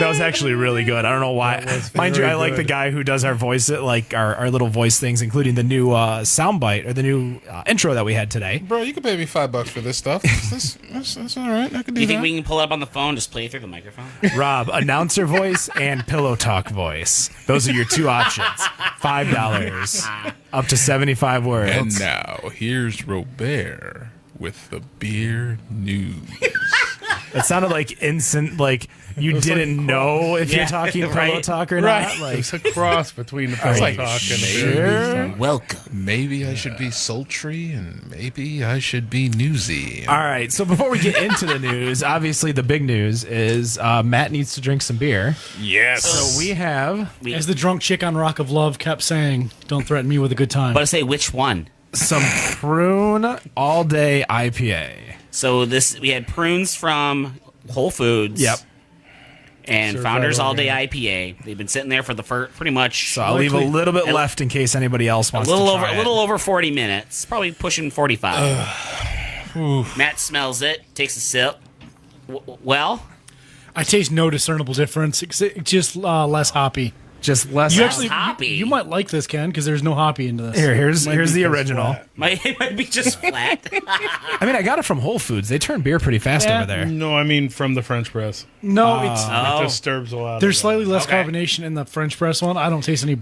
That was actually really good. I don't know why. Mind you, I like the guy who does our voice, like our little voice things, including the new soundbite or the new intro that we had today. Bro, you can pay me $5 for this stuff. That's all right. I can do Do you think that. we can pull it up on the phone, just play it through the microphone? Rob, announcer voice and pillow talk voice. Those are your two options. $5, up to 75 words. And now, here's Robert with the beer news. It sounded like instant, like you didn't know if you're talking pillow right. talk or not. Like, It's a cross between the pillow like, talk and the sure. beer news. Welcome. Maybe I should be sultry and maybe I should be newsy. all right. So before we get into the news, obviously the big news is Matt needs to drink some beer. Yes. So we have As the drunk chick on Rock of Love kept saying, "Don't threaten me with a good time." But I say which one? some prune all day IPA. So we had prunes from Whole Foods. Yep. And Certified Founders All Day organic. IPA. They've been sitting there for the first, pretty much So I'll leave a little bit a- left in case anybody else a wants little to over try a it. little over 40 minutes, probably pushing 45. Matt smells it, takes a sip. Well, I taste no discernible difference. It's just less hoppy. Just less. You Less actually, hoppy. you might like this, Ken, because there's no hoppy into this. Here's Might be the just original. flat. it might be just flat. I mean, I got it from Whole Foods. They turn beer pretty fast Yeah. over there. No, I mean from the French press. No, it's It disturbs a lot. there's of slightly less Okay. carbonation in the French press one. I don't taste any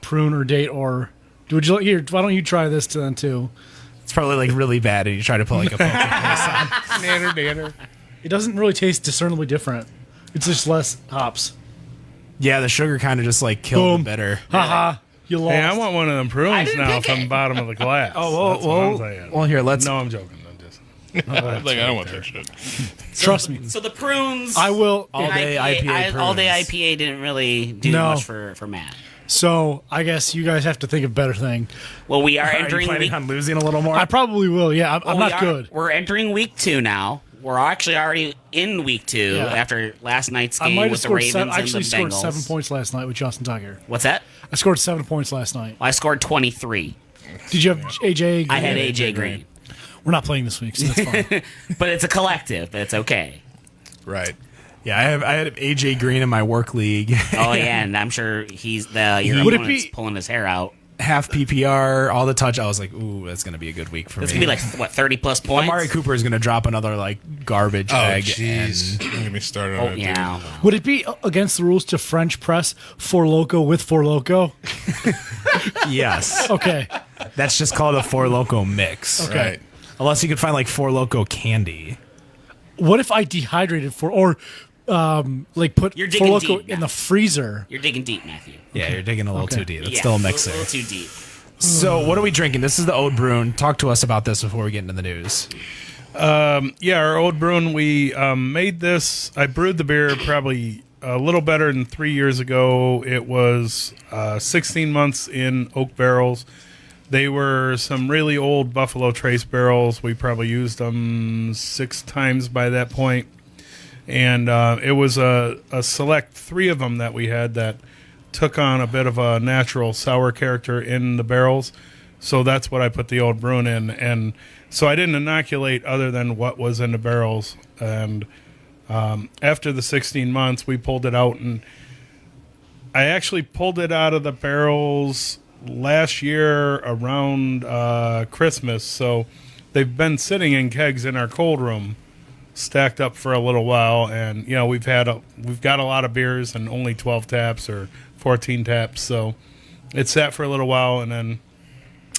prune or date or. Would you here? Why don't you try this then too? It's probably like really bad, and you try to put like a poker face on. nanner. It doesn't really taste discernibly different. It's just less hops. Yeah, the sugar kind of just like killed Boom. the bitter. Haha, you lost. Hey, I want one of them I prunes didn't now pick from it. the bottom of the glass. Oh, That's what I'm well, saying. well, here, let's. No, I'm joking. I'm just. Like, I don't want that shit. Trust me. So the prunes. I will. All day IPA All Day prunes. IPA didn't really do No. much for Matt. So I guess you guys have to think of a better thing. Well, we are Are you entering planning week. on losing a little more? I probably will. Yeah, I'm we not are- good. We're entering week 2 now. We're actually already in week 2 Yeah. after last night's I game might have with the scored. Ravens I actually and the scored Bengals. 7 points last night with Justin Tucker. What's that? I scored 7 points last night. I scored 23. Did you have AJ? I had AJ Green. We're not playing this week, so that's fine. But it's a collective. But it's okay. Right. Yeah, I had AJ Green in my work league. Oh yeah, and I'm sure your Would it opponent's be- pulling his hair out. Half PPR, all the touch. I was like, ooh, that's gonna be a good week for It's me. gonna be like what 30 plus points. Amari Cooper is gonna drop another like garbage Oh, egg. jeez. Don't get me started on Oh it. yeah. Would it be against the rules to French press Four Loco with Four Loco? And yes, Okay. that's just called a Four Loco mix. Okay. Right. Unless you could find like Four Loco candy. What if I dehydrated put You're Four digging Loco deep in now. the freezer? You're digging deep, Matthew. Yeah, you're digging a little Okay. too deep. It's Yeah, still a A mixer. little too deep. So, what are we drinking? This is the Ode Bruin. Talk to us about this before we get into the news. Yeah, our old Bruin. We made this. I brewed the beer probably a little better than 3 years ago. It was 16 months in oak barrels. They were some really old Buffalo Trace barrels. We probably used them 6 times by that point. And it was a select 3 of them that we had that took on a bit of a natural sour character in the barrels. So that's what I put the old Bruin in. And so I didn't inoculate other than what was in the barrels. And after the 16 months, we pulled it out. And I actually pulled it out of the barrels last year around Christmas. So they've been sitting in kegs in our cold room, stacked up for a little while. And, you know, we've got a lot of beers and only 12 taps or 14 taps. So it sat for a little while, and then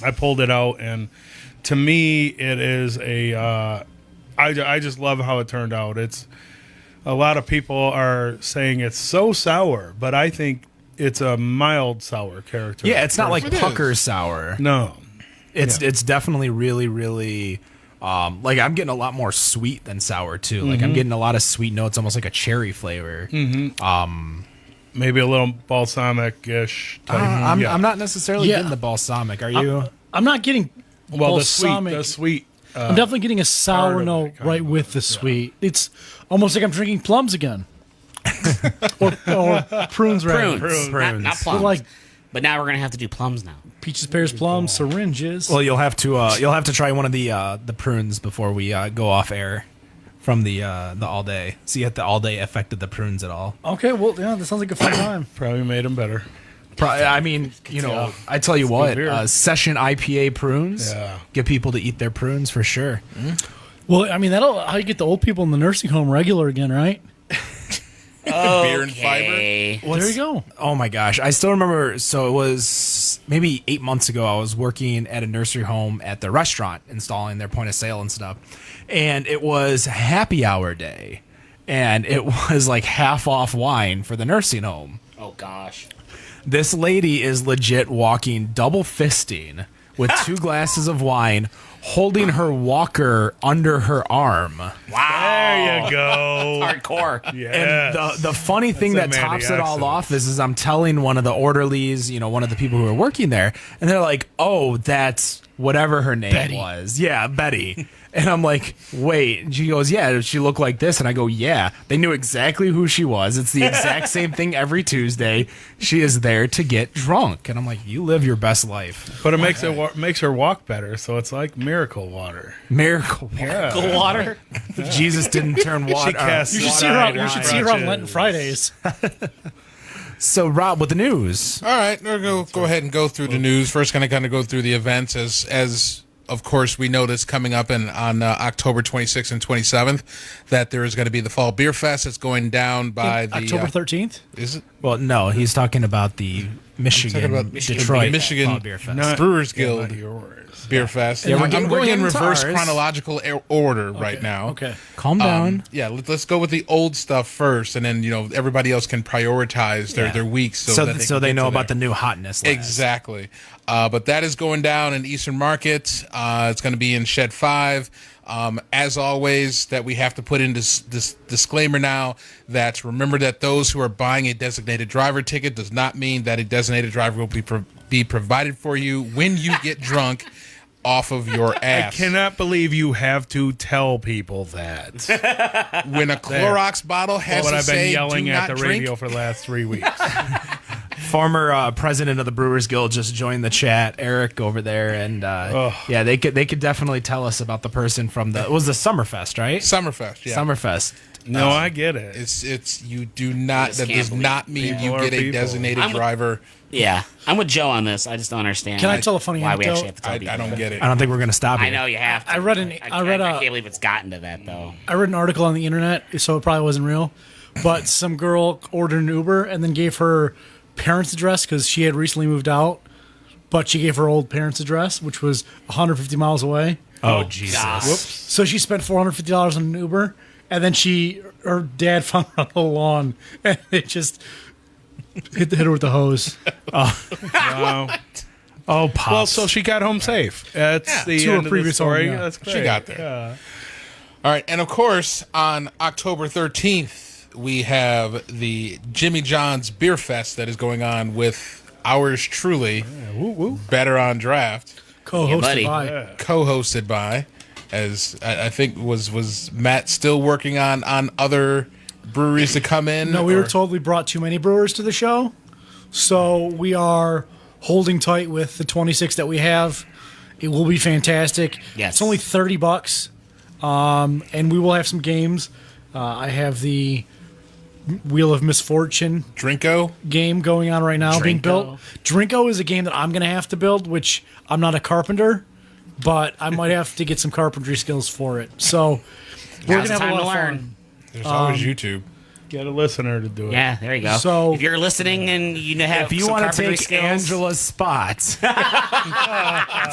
I pulled it out. And to me, it is I just love how it turned out. It's a lot of people are saying it's so sour, but I think it's a mild sour character. Yeah, it's not like It is. pucker sour. No. It's definitely really, really. Like I'm getting a lot more sweet than sour too. Like I'm getting a lot of sweet notes, almost like a cherry flavor. Maybe a little balsamic-ish type. I'm not necessarily Yeah. getting the balsamic. Are you? I'm not getting Well, balsamic. the sweet. I'm definitely getting a part sour of note it, kind right of, with the sweet. It's almost like I'm drinking plums again. or prunes, rather. Prunes. Prunes. Not plums. Like but now we're gonna have to do plums now. peaches, pears, plums, syringes. Well, you'll have to try one of the prunes before we go off air from the all day. See if the all day affected the prunes at all. Okay, well, yeah, that sounds like a fun time. Probably made them better. I mean, I tell you what, beer. session IPA prunes Yeah. get people to eat their prunes for sure. Well, I mean, that'll how you get the old people in the nursing home regular again, right? Beer and fiber. Okay. There you go. Oh my gosh. I still remember. So it was maybe 8 months ago. I was working at a nursery home at the restaurant installing their point of sale and stuff. And it was happy hour day. And it was like half off wine for the nursing home. Oh gosh. This lady is legit walking double fisting with 2 glasses of wine, holding her walker under her arm. There you go. Hardcore. Yeah. And the funny thing that That's a tops Mandy it all accent. off is I'm telling one of the orderlies, one of the people who are working there, and they're like, "Oh, that's whatever her name Betty. was." Yeah, Betty. And I'm like, "Wait." And she goes, "Yeah, does she look like this?" And I go, "Yeah." They knew exactly who she was. It's the exact same thing every Tuesday. She is there to get drunk. And I'm like, "You live your best life." But it makes her walk better, so it's like miracle water. Miracle water. Yeah. Water. Jesus didn't turn water. casts You should Water see her on, and you should see her on crutches. Lenten Fridays. So, Rob, with the news. All right, we'll go ahead and go through the news. First, going to kind of go through the events as of course, we noticed coming up on October 26th and 27th that there is going to be the Fall Beer Fest. It's going down by the October 13th. Is it Well, no, he's talking about the Michigan, about Detroit Michigan Fall Beer Fest. Not- Brewers yeah, Guild not yours. Beer Fest? Yeah, we're I'm getting- we're going in getting to reverse ours. chronological order right now. Okay. Calm down. Yeah, let's go with the old stuff first, and then everybody else can prioritize their weeks so that they can get know to about there. the new hotness list. Exactly. But that is going down in Eastern Market. It's going to be in Shed 5. As always, that we have to put in this disclaimer now that remember that those who are buying a designated driver ticket does not mean that a designated driver will be provided for you when you get drunk off of your I ass. cannot believe you have to tell people that. When a Clorox bottle has What to I've been say, yelling do at not the drink. radio for the last 3 weeks. Former president of the Brewers Guild just joined the chat, Eric over there, and yeah, they could definitely tell us about the person from it was the Summerfest, right? Summerfest, yeah. Summerfest. No, I get it. It's you do not. just That can't does believe not mean you people are get a people. designated driver. Yeah, I'm with Joe on this. I just don't understand. Can I tell a funny why we anecdote? actually have to tell I people? don't get it. I don't think we're gonna stop you. I know you have to. I read I can't believe it's gotten to that though. I read an article on the internet, so it probably wasn't real. But some girl ordered an Uber and then gave her parents' address because she had recently moved out. But she gave her old parents' address, which was 150 miles away. Oh Jesus! God. So she spent $450 on an Uber, and then her dad found her on the lawn, and it just hit her with the hose. Wow. Oh, pops. Well, so she got home safe. That's the To her end of the previous story. home, yeah. That's great. She got there. Yeah. All right, and of course, on October 13th, we have the Jimmy John's Beer Fest that is going on with ours truly, Better on Draft, Co-hosted buddy. by. co-hosted by, as I think was Matt still working on other breweries to come in? No, we were or- told we brought too many brewers to the show, so we are holding tight with the 26 that we have. It will be fantastic. Yes. It's only $30, and we will have some games. I have the Wheel of Misfortune Drinko. game going on right now being Drinko. built. Drinko is a game that I'm going to have to build, which I'm not a carpenter, but I might have to get some carpentry skills for it. So we're Now's going the to have a time lot to of learn. fun. There's always YouTube. Get a listener to do it. Yeah, there you go. So- if you're listening and you have if you some want to carpentry take skills Angela's spot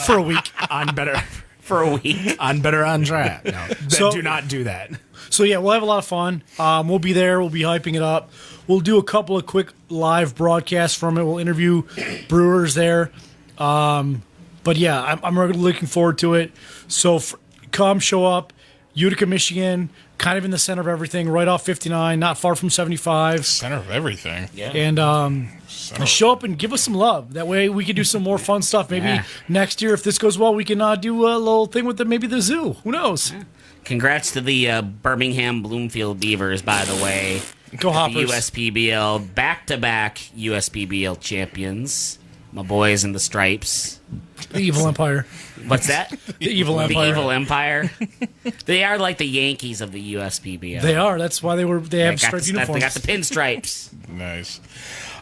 For a week. on better for a week, on better on draft, no, So- do not do that. So yeah, we'll have a lot of fun. We'll be there. We'll be hyping it up. We'll do a couple of quick live broadcasts from it. We'll interview brewers there. But yeah, I'm really looking forward to it. So come show up, Utica, Michigan, kind of in the center of everything, right off 59, not far from 75. Center of everything. yeah. And show up and give us some love. That way we can do some more fun stuff. Maybe Yeah. next year, if this goes well, we can do a little thing with maybe the zoo. Who knows? Congrats to the Birmingham Bloomfield Beavers, by the way. Go The Hoppers. USPBL back-to-back USPBL champions. My boys in the stripes. The evil empire. What's that? The evil empire. The evil empire. They are like the Yankees of the USPBL. They are. That's why they have striped uniforms. They got the pinstripes. Nice.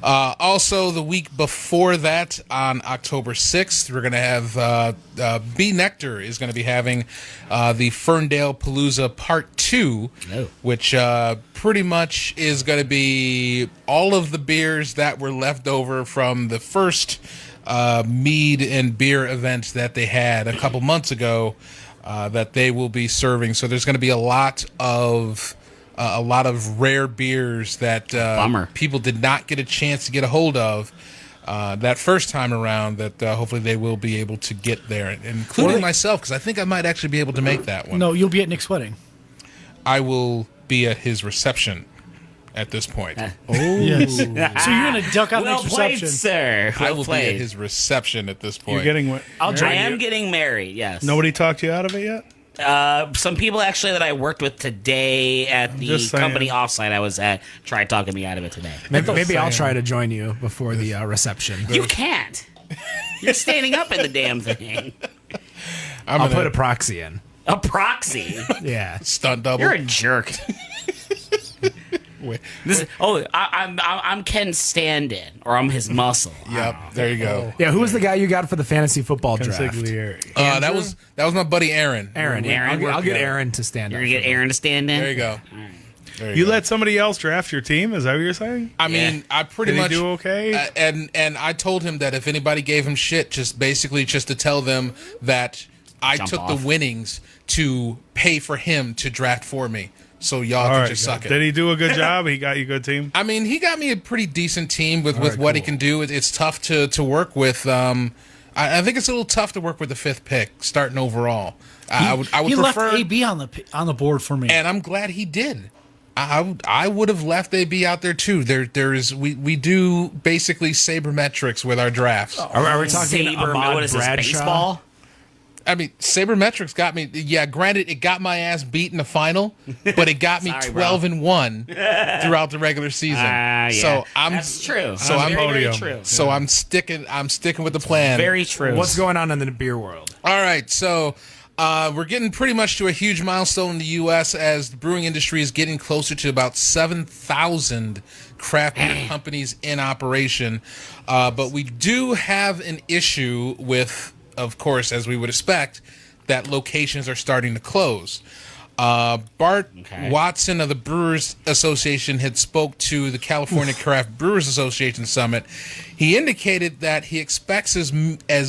Also, the week before that, on October 6th, we're going to have B Nectar is going to be having the Ferndale Palooza Part 2, which pretty much is going to be all of the beers that were left over from the first mead and beer event that they had a couple months ago that they will be serving. So there's going to be a lot of rare beers that people did not get a chance to get a hold of that first time around that hopefully they will be able to get there, including myself, because I think I might actually be able to make that one. No, you'll be at Nick's wedding. I will be at his reception at this point. Yes. So you're going to duck out Well Nick's played, reception. sir. I Well will be played. at his reception at this point. You're getting what? I'll I join am you. getting married, yes. Nobody talked you out of it yet? Some people actually that I worked with today at the just saying. company offsite I was at tried talking me out of it today. Maybe I'll try to join you before the reception. You can't. You're standing up in the damn thing. I'll put a proxy in. A proxy. Yeah. stunt double. You're a jerk. Wait. I'm Ken Stand-in, or I'm his muscle. Yep, there you go. Yeah, who was the guy you got for the fantasy football draft? Consigliere. That was my buddy Aaron. Aaron. Yeah. Aaron, I'll get yeah. Aaron to stand You're up. gonna get Aaron to stand in. There you go. There You go. let somebody else draft your team? Is that what you're saying? I mean, I pretty Did he much do okay? and I told him that if anybody gave him shit, just to tell them that I Jump took off. the winnings to pay for him to draft for me. So y'all All can right. just suck it. Did he do a good job? He got you a good team? I mean, he got me a pretty decent team with what he can do. It's tough to work with. I think it's a little tough to work with the fifth pick starting overall. I would He prefer left AB on the board for me. and I'm glad he did. I would have left AB out there too. We do basically sabermetrics with our drafts. Are we talking Saber, Ahmad what is this, Bradshaw? baseball? I mean, sabermetrics got me. Yeah, granted, it got my ass beat in the final, but it got me Sorry, bro. 12-1 throughout the regular season. Yeah. So That's true. So I'm very, very podium. true. So I'm sticking with the plan. Very true. What's going on in the beer world? All right, so we're getting pretty much to a huge milestone in the U.S. as the brewing industry is getting closer to about 7,000 craft beer companies in operation. But we do have an issue with, of course, as we would expect, that locations are starting to close. Bart Watson of the Brewers Association had spoke to the California Craft Brewers Association Summit. He indicated that he expects as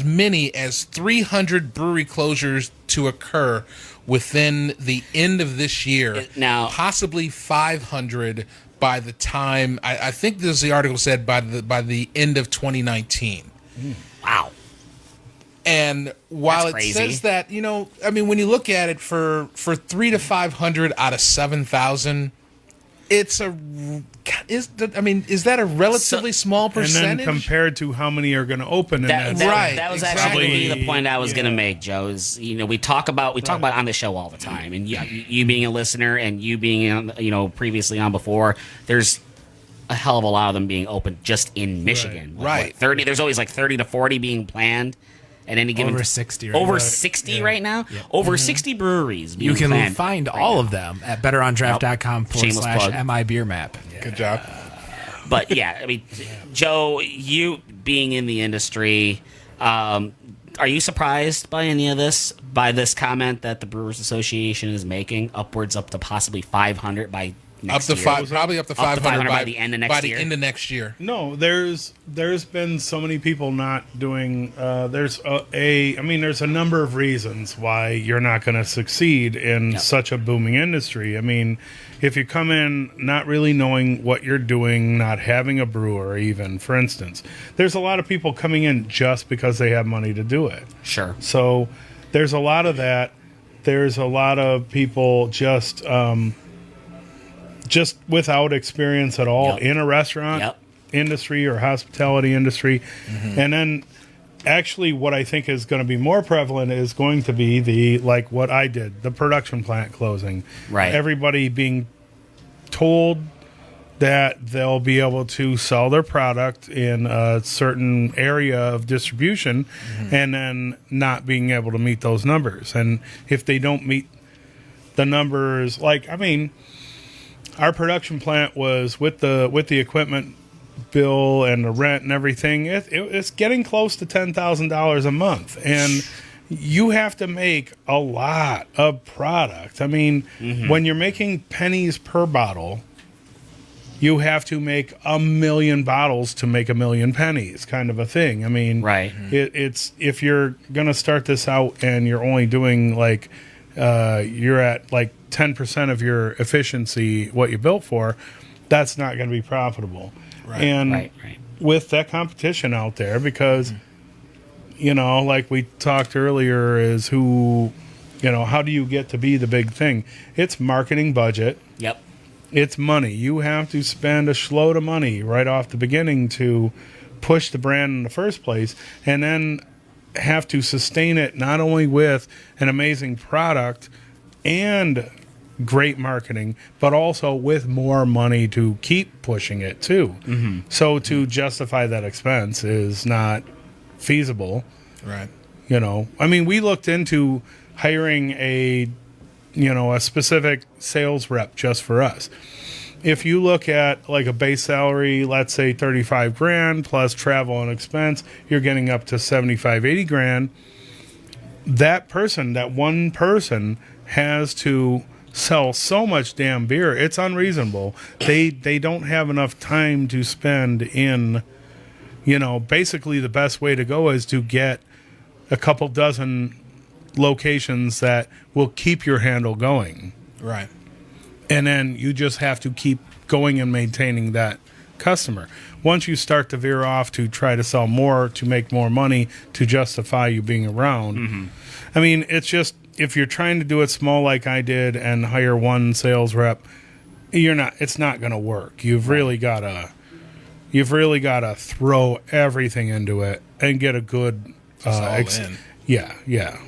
many as 300 brewery closures to occur within the end of this year. Now- possibly 500 by the time I think this the article said by the end of 2019. Wow. And while That's it crazy. says that, I mean, when you look at it for 300 to 500 out of 7,000, is that a relatively small And percentage? then compared to how many are going to open in that. Right, That was exactly. actually going to be the point I was going to make, Joe. Is we talk about it on the show all the time, and you being a listener and you being previously on before, there's a hell of a lot of them being open just in Michigan. Right. What, 30. There's always like 30 to 40 being planned. At any given Over 60 right over now. 60 right now. Over 60 breweries. Being You can planned find right all now. of them at betterondraft.com Shameless plug. /MI beer map. Good job. But yeah, I mean, Joe, you being in the industry, are you surprised by any of this? By this comment that the Brewers Association is making, upwards up to possibly 500 by next Up to year? probably up to Up to 500 by the end of next year. By the end of next year. No, there's been so many people not doing. There's a number of reasons why you're not going to succeed in such a booming industry. I mean, if you come in not really knowing what you're doing, not having a brewer, even for instance, there's a lot of people coming in just because they have money to do it. Sure. So there's a lot of that. There's a lot of people just without experience at all in a restaurant industry or hospitality industry. And then actually what I think is going to be more prevalent is going to be what I did, the production plant closing. Right. Everybody being told that they'll be able to sell their product in a certain area of distribution and then not being able to meet those numbers. And if they don't meet the numbers, our production plant was with the equipment bill and the rent and everything, it's getting close to $10,000 a month. And you have to make a lot of product. When you're making pennies per bottle, you have to make 1 million bottles to make 1 million pennies, kind of a thing. Right. It's if you're gonna start this out and you're only doing you're at 10% of your efficiency, what you built for, that's not going to be profitable. Right. And Right. with that competition out there, because like we talked earlier, is how do you get to be the big thing? It's marketing budget. Yep. It's money. You have to spend a shitload of money right off the beginning to push the brand in the first place, and then have to sustain it not only with an amazing product and great marketing, but also with more money to keep pushing it too. So to justify that expense is not feasible. Right. We looked into hiring a specific sales rep just for us. If you look at a base salary, let's say 35 grand plus travel and expense, you're getting up to 75, 80 grand. That one person has to sell so much damn beer. It's unreasonable. They don't have enough time to spend in, basically the best way to go is to get a couple dozen locations that will keep your handle going. Right. And then you just have to keep going and maintaining that customer. Once you start to veer off to try to sell more, to make more money, to justify you being around. It's just, if you're trying to do it small like I did and hire one sales rep, it's not going to work. You've really got to throw everything into it and get a good all in. Yeah.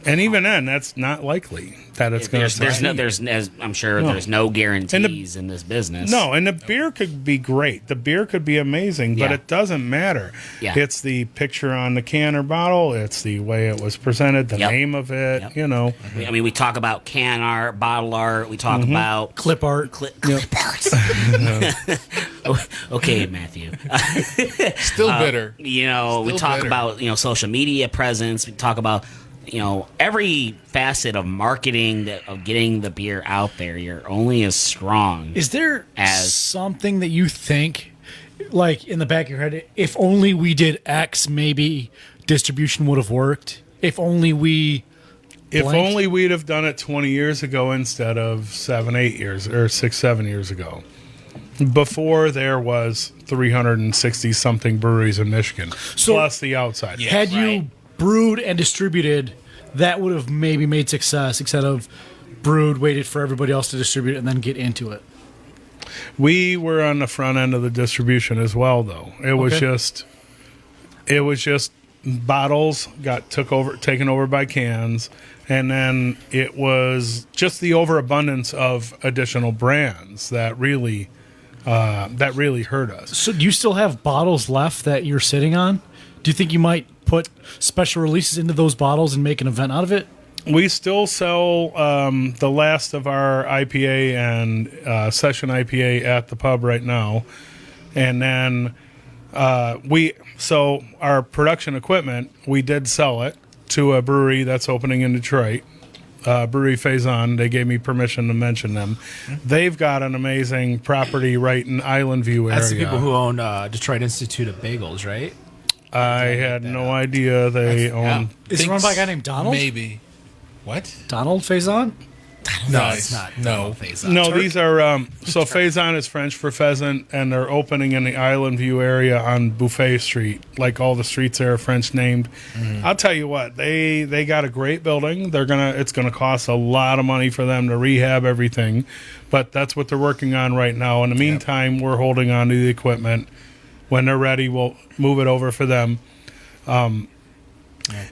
And even then, that's not likely that it's going to. There's no guarantees in this business. No, and the beer could be great. The beer could be amazing, but it doesn't matter. Yeah. It's the picture on the can or bottle. It's the way it was presented, the name of it. Yep. We talk about can art, bottle art. We talk about Clip art. clip art. Okay, Matthew. Still bitter. We Still talk better. about social media presence. We talk about every facet of marketing of getting the beer out there. You're only as strong. Is there as something that you think, in the back of your head, if only we did X, maybe distribution would have worked? If only we. If blanked? only we'd have done it 20 years ago instead of 7 years ago. Before there was 360 something breweries in Michigan, plus the outside. Had you brewed and distributed, that would have maybe made success instead of brewed, waited for everybody else to distribute it, and then get into it. We were on the front end of the distribution as well, though. It was just bottles got taken over by cans, and then it was just the overabundance of additional brands that really hurt us. So do you still have bottles left that you're sitting on? Do you think you might put special releases into those bottles and make an event out of it? We still sell the last of our IPA and session IPA at the pub right now. And then our production equipment, we did sell it to a brewery that's opening in Detroit. Brewery Faison, they gave me permission to mention them. They've got an amazing property right in Island View area. That's the people who own Detroit Institute of Bagels, right? I had no idea they own. Is it run by a guy named Donald? Maybe. What? Donald Faison? No, it's not. No. No, these are so Faison is French for pheasant, and they're opening in the Island View area on Buffet Street. Like all the streets there are French named. I'll tell you what, they got a great building. It's gonna cost a lot of money for them to rehab everything, but that's what they're working on right now. In the meantime, we're holding on to the equipment. When they're ready, we'll move it over for them.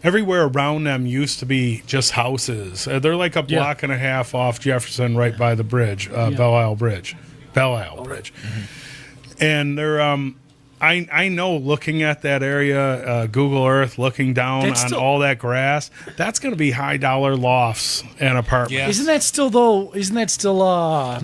Everywhere around them used to be just houses. They're like a block and a half off Jefferson, right by the bridge, Belle Isle Bridge. Belle Isle Bridge. And they're I know, looking at that area, Google Earth, looking down on all that grass, that's going to be high dollar lofts and apartments. Yeah. Isn't that still not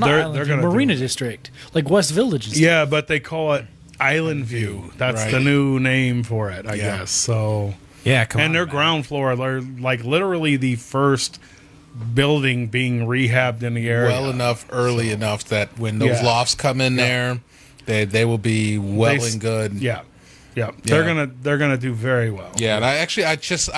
Island View, gonna Marina District, like West Village and stuff? Yeah, but they call it Island View. That's Right. the new name for it, I guess. So Yeah, come on. and their man. ground floor, they're like literally the first building being rehabbed in the area. Well enough, early enough that when those Yeah. lofts come in there, they will be well and good. Yeah. They're gonna do very well. Yeah, and I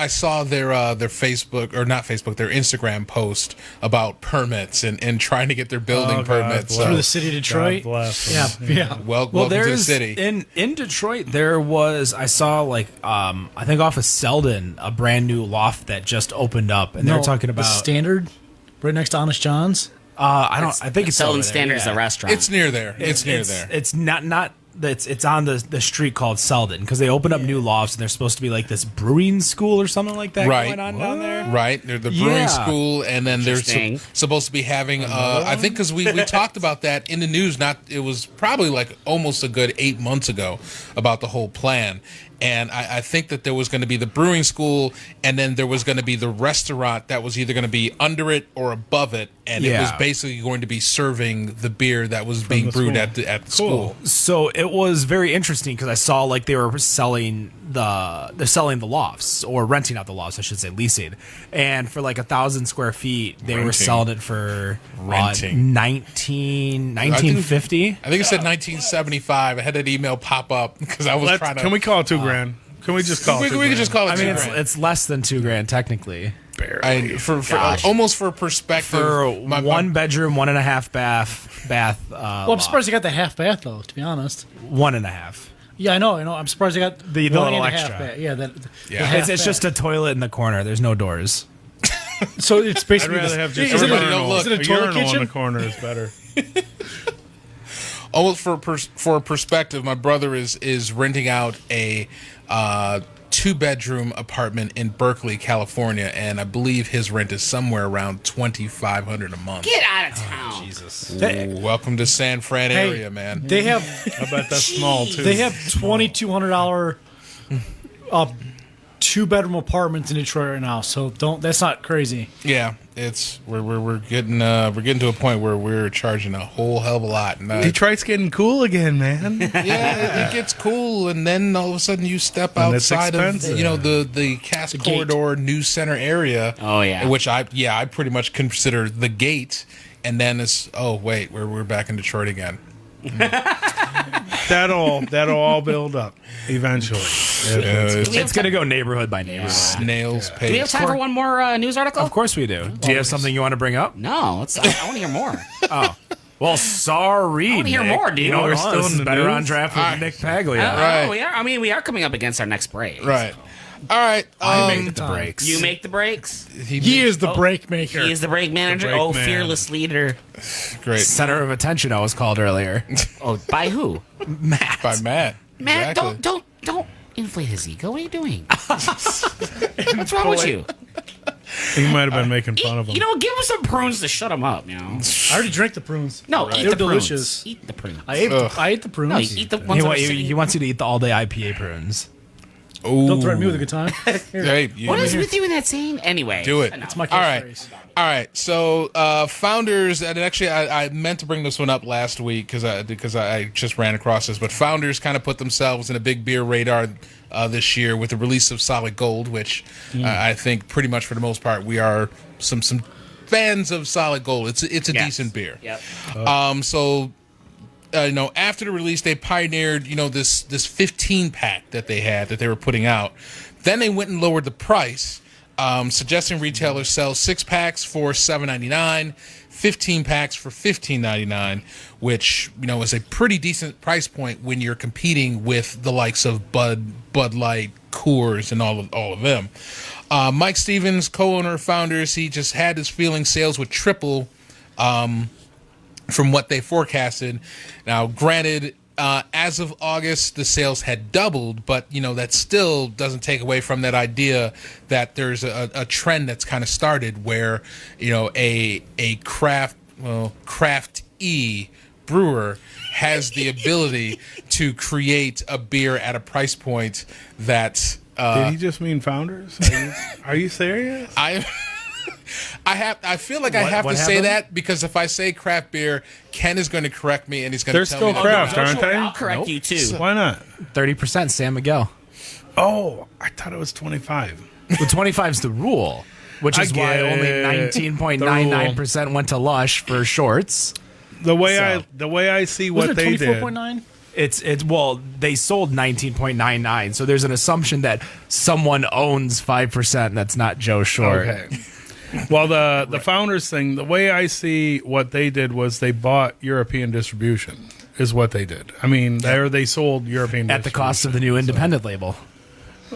saw their Facebook, or not Facebook, their Instagram post about permits and trying to get their building God permits. bless. Through the city of Detroit. God bless Yeah, them. yeah. Welcome to the there's city. in Detroit. There was, I saw, like, I think off of Selden, a brand new loft that just opened up, and they're talking the about. Standard, right next to Honest John's. I think it's Selden over there, Standard is yeah. a restaurant. It's near there. It's near there. It's not. It's on the street called Selden, because they open up new lofts, and there's supposed to be like this brewing school or something like that Right. going on down there. Right, they're the brewing Yeah. school, and then they're Interesting. supposed to be having. I think because we talked about that in the news. It was probably like almost a good 8 months ago about the whole plan. And I think that there was going to be the brewing school, and then there was going to be the restaurant that was either going to be under it or above it, and it was Yeah. basically going to be serving the beer that was being brewed school. at the school. So it was very interesting, because I saw like they were selling the lofts, or renting out the lofts, I should say, leasing, and for like 1,000 square feet, they were Renting. selling it for Renting. 1950. I think it said 1975. I had an email pop up because I was trying to. Can we call it $2,000? Can we just call it? We could just call it. I mean, $2,000. it's less than $2,000 technically For almost for perspective, for my- one bedroom, 1.5 bath. Well, I'm surprised they got the half bath though. To be honest. 1.5. Yeah, I know. I'm surprised they got The one little and a half extra. bath. Yeah, Yeah. It's just a toilet in the corner. There's no doors. so it's I'd basically. rather have just is a it a, urinal. look, is it a A toilet urinal in kitchen? the corner is better. almost for perspective, my brother is renting out a 2-bedroom apartment in Berkeley, California, and I believe his rent is somewhere around $2,500 a month. Get out of town. Jesus. Welcome to San Fran Hey, area, man. They have I bet that's small too. they have $2,200 2-bedroom apartments in Detroit right now. So that's not crazy. Yeah, it's we're getting to a point where we're charging a whole hell of a lot. And, Detroit's getting cool again, man. yeah, it gets cool, and then all of a sudden you step And it's outside of expensive. the Cass Corridor News Center area. Oh, yeah. which I pretty much consider the gate, and then it's wait, we're back in Detroit again. That'll all build up eventually. It's going to go neighborhood by neighborhood. Snails Do we have pace. time for one more news article? Of course we do. Do you have something you want to bring up? No, I want to hear more. Well, sorry. I wanna hear more, dude. You know, We're still still this in is the better news? on draft with Nick Paglia. Right. We are. I mean, we are coming up against our next break. Right. All right. I make the breaks. You make the breaks. He is the break maker. He is the break manager. break oh, man. fearless leader. Great Center of attention, I was called earlier. Oh, by who? Matt. by Matt. Matt, Exactly. don't inflate his ego. What are you doing? What's wrong with you? You might have been making fun of him. You know, give him some prunes to shut him up. You know. I already drank the prunes. No, eat They're the prunes. delicious. Eat the prunes. I ate the prunes. No, you eat the ones that are sitting. He wants you to eat the all-day IPA prunes. Don't threaten me with a good time. Hey, you- What is with you in that scene? Anyway, Do it. enough. It's my All right. catchphrase. All right. So, Founders, and actually, I meant to bring this one up last week because I just ran across this, but Founders kind of put themselves in a big beer radar this year with the release of Solid Gold, which I think pretty much for the most part we are some fans of Solid Gold. It's a Yes. decent beer. Yep. After the release, they pioneered, this 15-pack that they were putting out. Then they went and lowered the price, suggesting retailers sell 6-packs for $7.99, 15-packs for $15.99, which is a pretty decent price point when you're competing with the likes of Bud Light, Coors, and all of them. Mike Stevens, co-owner of Founders, he just had his feeling sales would triple from what they forecasted. Now, granted, as of August, the sales had doubled, but that still doesn't take away from that idea that there's a trend that's kind of started where a craft E brewer has the ability to create a beer at a price point that. Did he just mean Founders? Are you serious? I feel like I have to say that because if I say craft beer, Ken is going to correct me and he's going to They're tell still me. craft, aren't they? I'll correct you too. Why not? 30% San Miguel. Oh, I thought it was 25. Well, 25 is the rule, which is why only 19.99% went to Lush for shorts. The way I see what Wasn't it they did. 24.9? Well, they sold 19.99, so there's an assumption that someone owns 5%. That's not Joe Short. Okay. Well, the Founders thing, the way I see what they did was they bought European distribution, is what they did. I mean, they sold European At the cost of the new independent label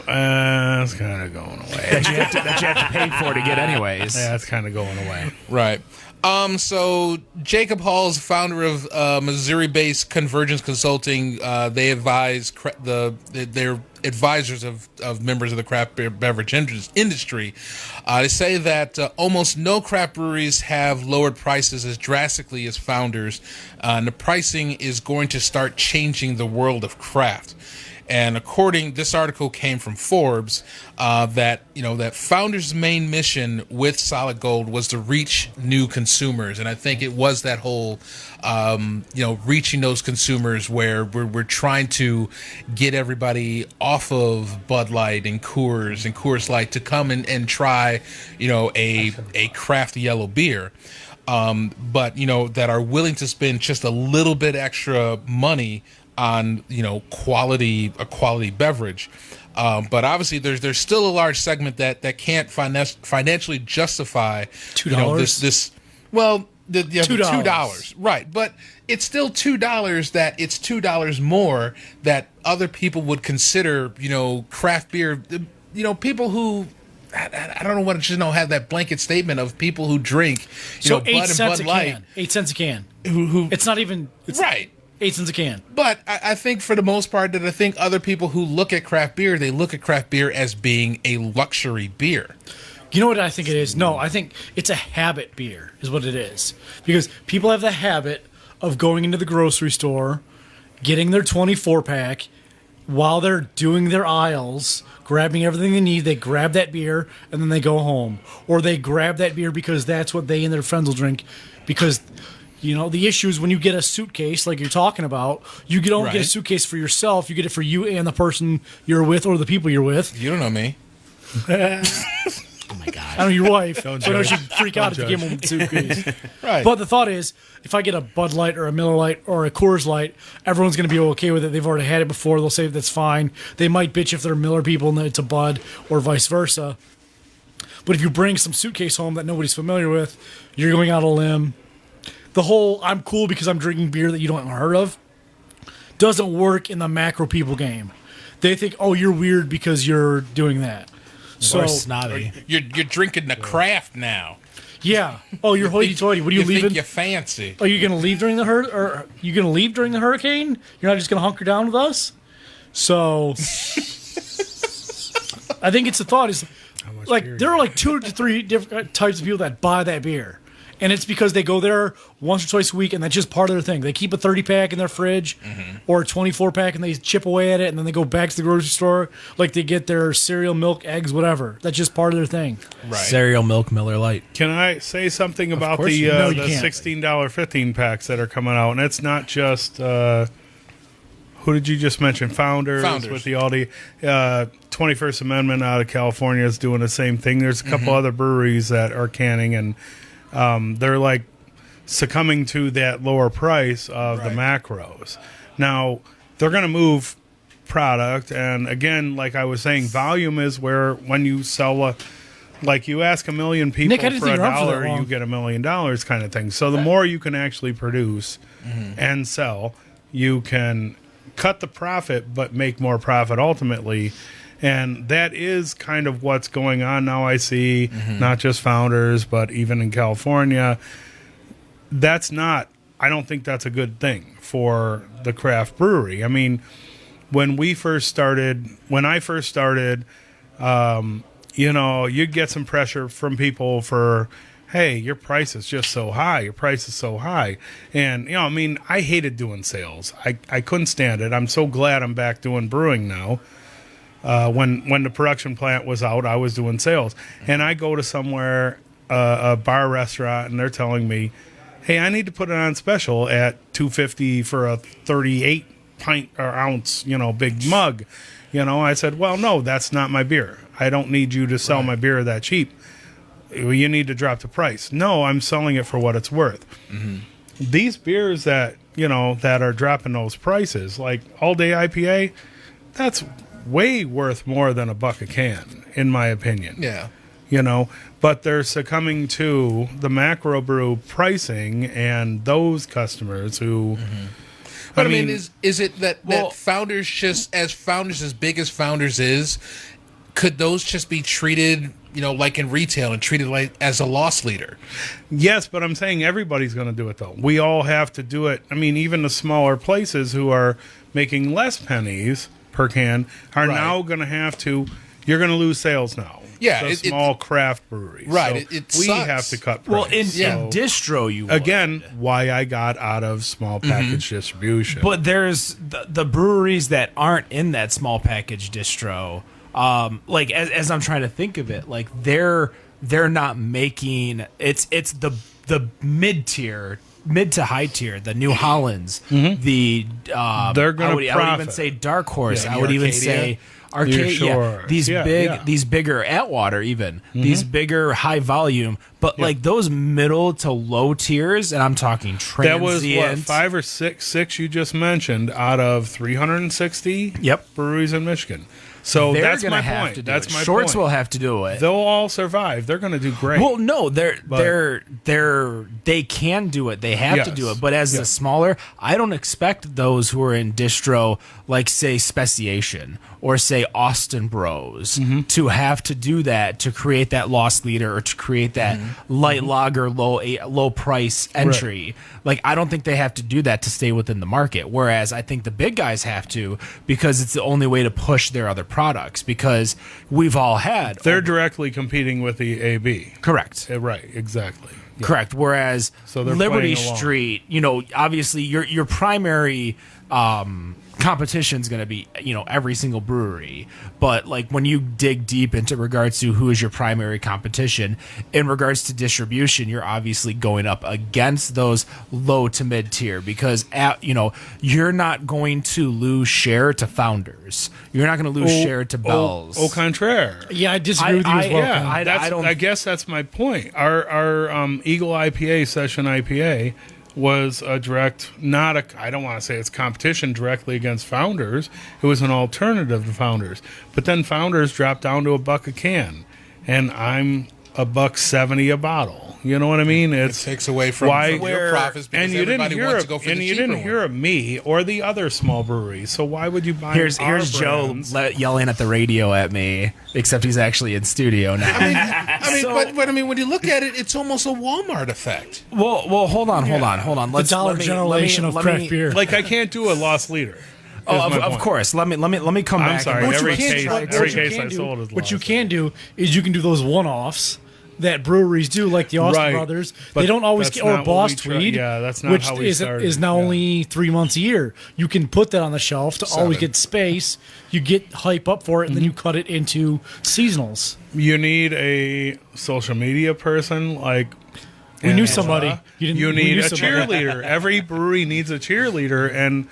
That's kind of going away. that you have to pay for to get anyways. Yeah, that's kind of going away. Right. So Jacob Hall is founder of Missouri-based Convergence Consulting. They advise they're advisors of members of the craft beverage industry. They say that almost no craft breweries have lowered prices as drastically as Founders, and the pricing is going to start changing the world of craft. And this article came from Forbes, that Founders' main mission with Solid Gold was to reach new consumers, and I think it was that whole, reaching those consumers where we're trying to get everybody off of Bud Light and Coors Light to come and try, a craft yellow beer. But that are willing to spend just a little bit extra money on a quality beverage, but obviously there's still a large segment that can't financially justify $2. $2, right? But it's still $2 that it's $2 more that other people would consider craft beer. People who I don't know what have that blanket statement of people who drink So Bud 8 and cents Bud a Light. can. 8 cents a can. Who It's not even. It's right. 8 cents a can. But I think for the most part that I think other people who look at craft beer, they look at craft beer as being a luxury beer. You know what I think it is? No, I think it's a habit beer is what it is. Because people have the habit of going into the grocery store, getting their 24-pack, while they're doing their aisles, grabbing everything they need, they grab that beer, and then they go home. Or they grab that beer because that's what they and their friends will drink. Because, the issue is when you get a suitcase, like you're talking about, you don't get a suitcase for yourself. You get it for you and the person you're with or the people you're with. You don't know me. Oh my god! I know your wife. Don't so I know judge. she'd freak out if you gave him a suitcase. Right. But the thought is, if I get a Bud Light or a Miller Light or a Coors Light, everyone's going to be okay with it. They've already had it before. They'll say that's fine. They might bitch if they're Miller people and it's a Bud or vice versa. But if you bring some suitcase home that nobody's familiar with, you're going out on a limb. The whole I'm cool because I'm drinking beer that you don't heard of doesn't work in the macro people game. They think, oh, you're weird because you're doing that. So Or snobby. You're drinking the craft now. yeah. Oh, you're hoity-toity. What are you leaving? Think you're fancy. Are you going to leave during the hurricane? You're not just going to hunker down with us? So I think it's the thought is like there are like 2 to 3 different types of people that buy that beer. And it's because they go there once or twice a week, and that's just part of their thing. They keep a 30-pack in their fridge or a 24-pack, and they chip away at it, and then they go back to the grocery store. Like they get their cereal, milk, eggs, whatever. That's just part of their thing. Right. Cereal Milk Miller Lite. Can I say something about course the you- no, you the can't. $16 15 packs that are coming out? And it's not just who did you just mention? Founders. With the Aldi. 21st Amendment out of California is doing the same thing. There's a couple other breweries that are canning, and they're like succumbing to that lower price of the macros. Now they're going to move product, and again, like I was saying, volume is where when you sell like you ask a million people Nick, I didn't for think a you were up for that dollar, long. you get $1 million kind of thing. So the more you can actually produce and sell, you can cut the profit but make more profit ultimately. And that is kind of what's going on now. I see not just Founders, but even in California. I don't think that's a good thing for the craft brewery. I mean, when I first started, you'd get some pressure from people for hey, your price is just so high. Your price is so high. And, I mean, I hated doing sales. I couldn't stand it. I'm so glad I'm back doing brewing now. When the production plant was out, I was doing sales. And I go to somewhere, a bar restaurant, and they're telling me, hey, I need to put it on special at $2.50 for a 38 pint or ounce, big mug. I said, well, no, that's not my beer. I don't need you to sell my beer that cheap. You need to drop the price. No, I'm selling it for what it's worth. Mm-hmm. These beers that, that are dropping those prices, like All Day IPA, that's way worth more than $1 a can, in my opinion. Yeah. But they're succumbing to the macro brew pricing and those customers who. Mm-hmm. But I mean, is it that Founders, just as big as Founders is, could those just be treated, like in retail and treated like as a loss leader? Yes, but I'm saying everybody's going to do it though. We all have to do it. I mean, even the smaller places who are making less pennies per can are now going to have to. You're going to lose sales now. Yeah, the small craft breweries. Right, So it we sucks. have to cut price. Well, in distro, you would. Again, why I got out of small package distribution. But there's the breweries that aren't in that small package distro. Like as I'm trying to think of it, like they're not making it's the mid to high tier, the New Hollands, the They're going to I would even profit. say Dark Horse. Yeah, I would even Arcadia. say Arcadia. Sure. These Yeah. these bigger Atwater even these bigger high volume, but like those middle to low tiers, and I'm talking That was transient. what, 5 or 6 you just mentioned out of 360 breweries in Michigan. So They're that's gonna my have point. to do That's it. my Shorts point. will have to do it. They'll all survive. They're going to do great. Well, no, they can do it. They have to do Yes. it. But as the Yes. smaller, I don't expect those who are in distro, like say Speciation or say Austin Bros, to have to do that to create that loss leader or to create that light lager low price entry. Like I don't think they have to do that to stay within the market. Whereas I think the big guys have to, because it's the only way to push their other products. Because we've all had They're directly competing with the AB. correct. Right, exactly. Yeah. Correct. Whereas So they're Liberty playing along. Street, obviously your primary competition is going to be, every single brewery. But like when you dig deep into regards to who is your primary competition in regards to distribution, you're obviously going up against those low to mid tier because you're not going to lose share to Founders. You're not going to lose share to Bell's. Au contraire. Yeah, I disagree with you as well. Yeah, Ken. I guess that's my point. Our Eagle IPA, Session IPA, was a direct, I don't want to say it's competition directly against Founders. It was an alternative to Founders. But then Founders dropped down to $1 a can, and I'm $1.70 a bottle. You know what I mean? It takes away from your profits because and you didn't everybody hear wants to go for the you cheaper didn't hear one. of me or the other small breweries. So why would you buy? Here's our Joe brands? yelling at the radio at me, except he's actually in studio now. I mean, but I mean, when you look at it, it's almost a Walmart effect. Well, hold on. The Dollar Generation of craft beer. Like I can't do a loss leader. Oh, is my of point. course. Let me come I'm back. sorry. and- Every you can't case, try- every what you case can I do- sold is What lost. you can do is you can do those one-offs that breweries do, like the Austin Right. Brothers. But they don't always that's get, or not what Boss we try- Tweed, yeah, that's not which how we is started. now Yeah. only 3 months a year. You can put that on the shelf to always 7. get space. You get hype up for it, and then you cut it into seasonals. You need a social media person like. We knew Angela. somebody. We You need knew a somebody. cheerleader. Every brewery needs a cheerleader, and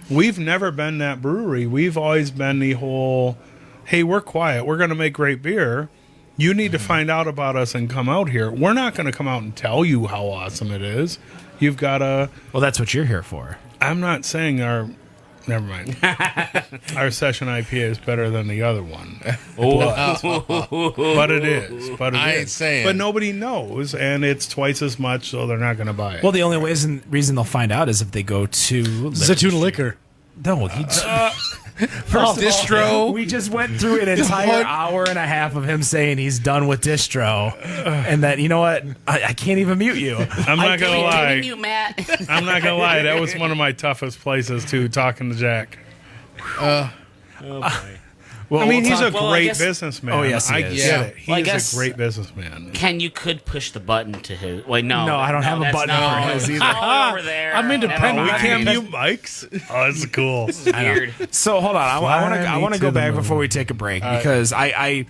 we've never been that brewery. We've always been the whole, hey, we're quiet. We're going to make great beer. You need to find out about us and come out here. We're not going to come out and tell you how awesome it is. You've got to. Well, that's what you're here for. I'm not saying our. Never mind. Our Session IPA is better than the other one. But it is. But it I is. ain't saying. But nobody knows, and it's twice as much, so they're not going to buy it. Well, the only reason they'll find out is if they go to Zatoon Liquor. No, first of Distro. all, we just went through an entire hour and a half of him saying he's done with distro, and that you know what, I can't even mute you. I'm not going to lie. Mute Matt. I'm not going to lie. That was one of my toughest places, too, talking to Jack. Well, I mean, he's a Well, I great guess- businessman. Oh, yes, he I is. get Yeah. it. He Well, I is guess- a great businessman. Ken, you could push the button to his. Wait, no. No, I don't have a that's button not- for his either. Oh, over there. I'm independent. Never We mind. Can't mute mics? Oh, this is cool. This is weird. So hold on, I want to me go to the back moon. before we take a break because I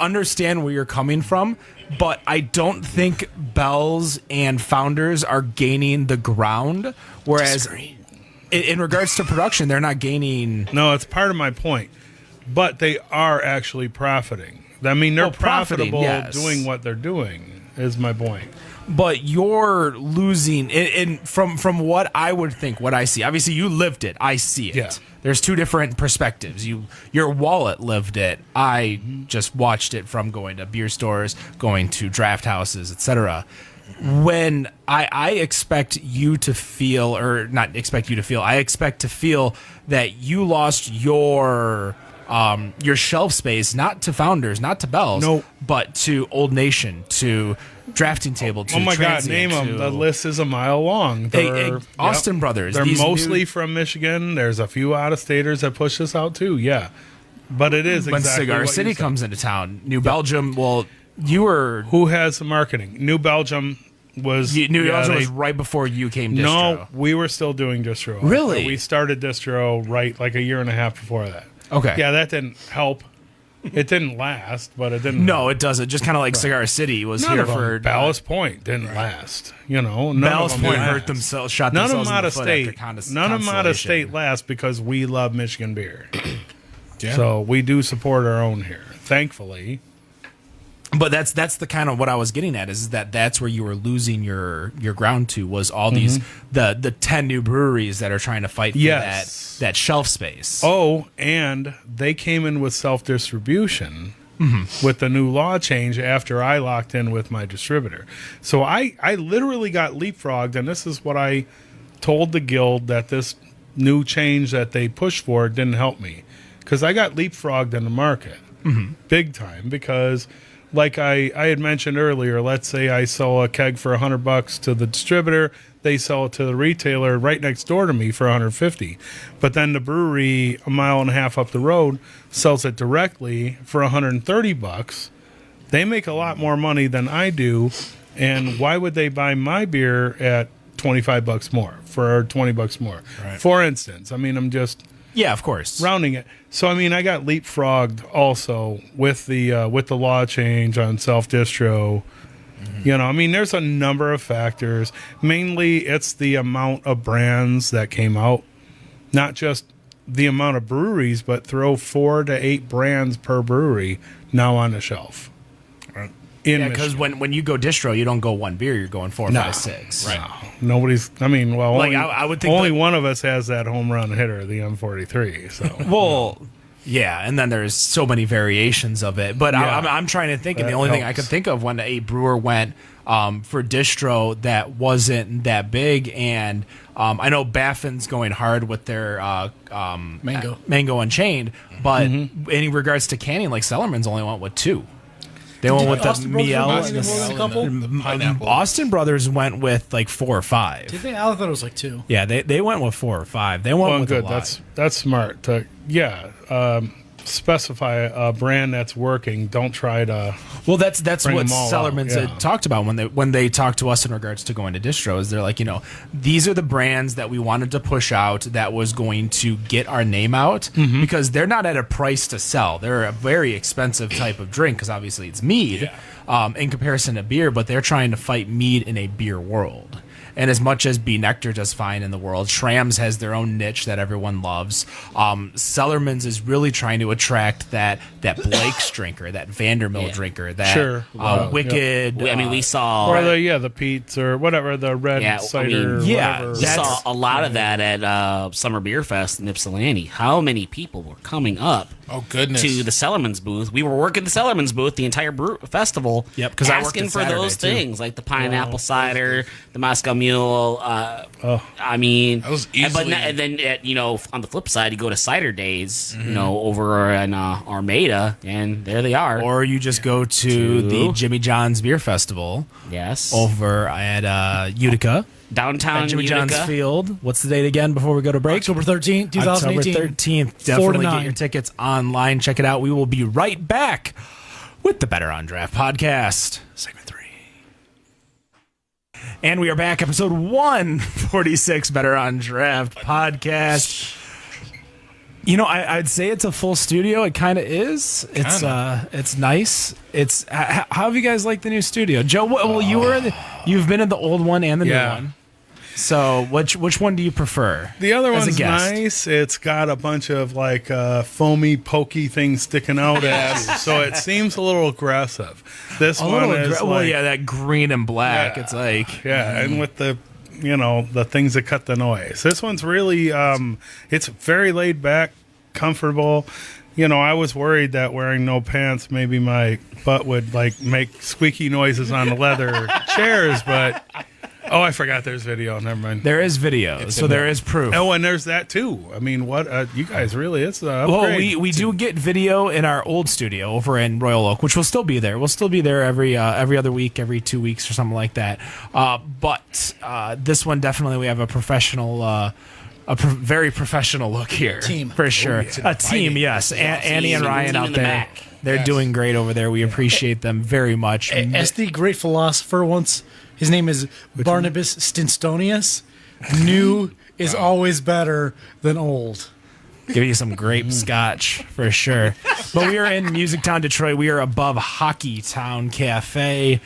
understand where you're coming from, but I don't think Bell's and Founders are gaining the ground, whereas in regards to production, they're not gaining. No, it's part of my point. But they are actually profiting. I mean, they're Profiting, profitable yes. doing what they're doing, is my point. But you're losing from what I would think, what I see. Obviously, you lived it. I see it. Yeah. There's two different perspectives. Your wallet lived it. I just watched it from going to beer stores, going to draft houses, etc. When I expect you to feel, or not expect you to feel, I expect to feel that you lost your shelf space, not to Founders, not to Bell's, Nope. but to Old Nation, to Drafting Table, to Oh my God, Transient, name them. to- The list is a mile long. Austin Brothers. They're these mostly new- from Michigan. There's a few out-of-staters that push this out too. Yeah, but it is when exactly Cigar what City you said. comes into town. New Belgium. Well, you were Who has the marketing? New Belgium was New Belgium they- was right before you came. Distro. No, we were still doing distro. Really? We started distro right like a year and a half before that. Okay. Yeah, that didn't help. It didn't last, but it didn't. No, it doesn't. Just kind of like Cigar City was None here of them. for Ballast Point didn't last. You know, none Ballast of them Point last. hurt themselves, shot None of themselves them out in of the foot state. after None of them out of Constellation. state last because we love Michigan beer. Yeah. So we do support our own here, thankfully. But that's the kind of what I was getting at is that that's where you were losing your ground to was all these the 10 new breweries that are trying to fight for Yes. that shelf space. Oh, and they came in with self-distribution with the new law change after I locked in with my distributor. So I literally got leapfrogged, and this is what I told the guild, that this new change that they pushed for didn't help me. Because I got leapfrogged in the market big time because... Like I had mentioned earlier, let's say I sell a keg for $100 to the distributor, they sell it to the retailer right next door to me for $150. But then the brewery a mile and a half up the road sells it directly for $130. They make a lot more money than I do, and why would they buy my beer at $25 more for $20 more? Right. For instance, I mean, I'm just Yeah, of course. rounding it. So I mean, I got leapfrogged also with the law change on self distro. You know, I mean, there's a number of factors. Mainly, it's the amount of brands that came out, not just the amount of breweries, but throw 4 to 8 brands per brewery now on the shelf. Right. Yeah, because when you go distro, you don't go one beer, you're going 4, No. 5, 6. Right. Nobody's. I mean, well, Like, only, I would think only that- one of us has that home run hitter, the M43. So Well, yeah, and then there's so many variations of it. But Yeah. I'm trying to think, and the That only thing I helps. could think of when a brewer went for distro that wasn't that big, and I know Baffin's going hard with their Mango Unchained, but in regards to canning, like Sellerman's only went with 2. They went with the Austin Brothers Miel went and with more than a couple? the Pineapple. Austin Brothers went with like 4 or Did 5. they? I thought it was like 2. Yeah, they went with 4 or 5. They went well, with good. a lot. That's smart. To specify a brand that's working. Don't try to. Well, that's Bring what them all Sellerman's out, yeah. had talked about when they talked to us in regards to going to distros. They're like, these are the brands that we wanted to push out that was going to get our name out because they're not at a price to sell. They're a very expensive type of drink because obviously it's mead in comparison to beer, but they're trying to fight mead in a beer world. And as much as B Nectar does fine in the world, Schramm's has their own niche that everyone loves. Cellarman's is really trying to attract that Blake's drinker, that Vandermill drinker, that Sure. Wicked. I mean, we saw. Or the Pete's or whatever, the red Yeah, I cider. mean, yeah, whatever. We saw That's- a lot of that at Summer Beer Fest in Ypsilanti. How many people were coming up Oh, goodness. to the Cellarman's booth? We were working the Cellarman's booth the entire festival. Yep, 'cause I worked asking it for Saturday, those too. things like the pineapple cider, the Moscow Mule. I mean, That was and then on the flip side, you go to cider days, over in Armada, and there they are. Or you just go to the Jimmy John's Beer Festival yes, over at Utica. downtown At Jimmy John's Utica. Field. What's the date again before we go to break? October 13th, 2018. October 13th. 4 to Definitely 9. get your tickets online. Check it out. We will be right back with the Better on Draft podcast. Segment 3. And we are back, episode 146, Better on Draft podcast. You know, I'd say it's a full studio. It kind of is. It's nice. It's how have you guys liked the new studio, Joe? Well, you've been in the old one and the new one. So which one do you prefer? The other as a one's guest? nice. It's got a bunch of like foamy, pokey things sticking out at you, so it seems a little aggressive. This one is well, yeah, that green and black. Yeah. It's like and with the the things that cut the noise. This one's really it's very laid back, comfortable. I was worried that wearing no pants, maybe my butt would like make squeaky noises on the leather chairs, but I forgot there's video. Never mind. there is video, so there is proof. Oh, and there's that too. I mean, what you guys really? It's the upgrade. Well, we do get video in our old studio over in Royal Oak, which will still be there. We'll still be there every other week, every 2 weeks or something like that. But this one definitely we have a professional. Very professional look here. Team. For sure. A team, yes. Annie and Ryan team out in the there. back. They're doing great over there. We appreciate them very much. As the great philosopher once, his name is Barnabas Stinstonius. New is always better than old. Give you some grape scotch for sure. But we are in Music Town, Detroit. We are above Hockey Town Cafe.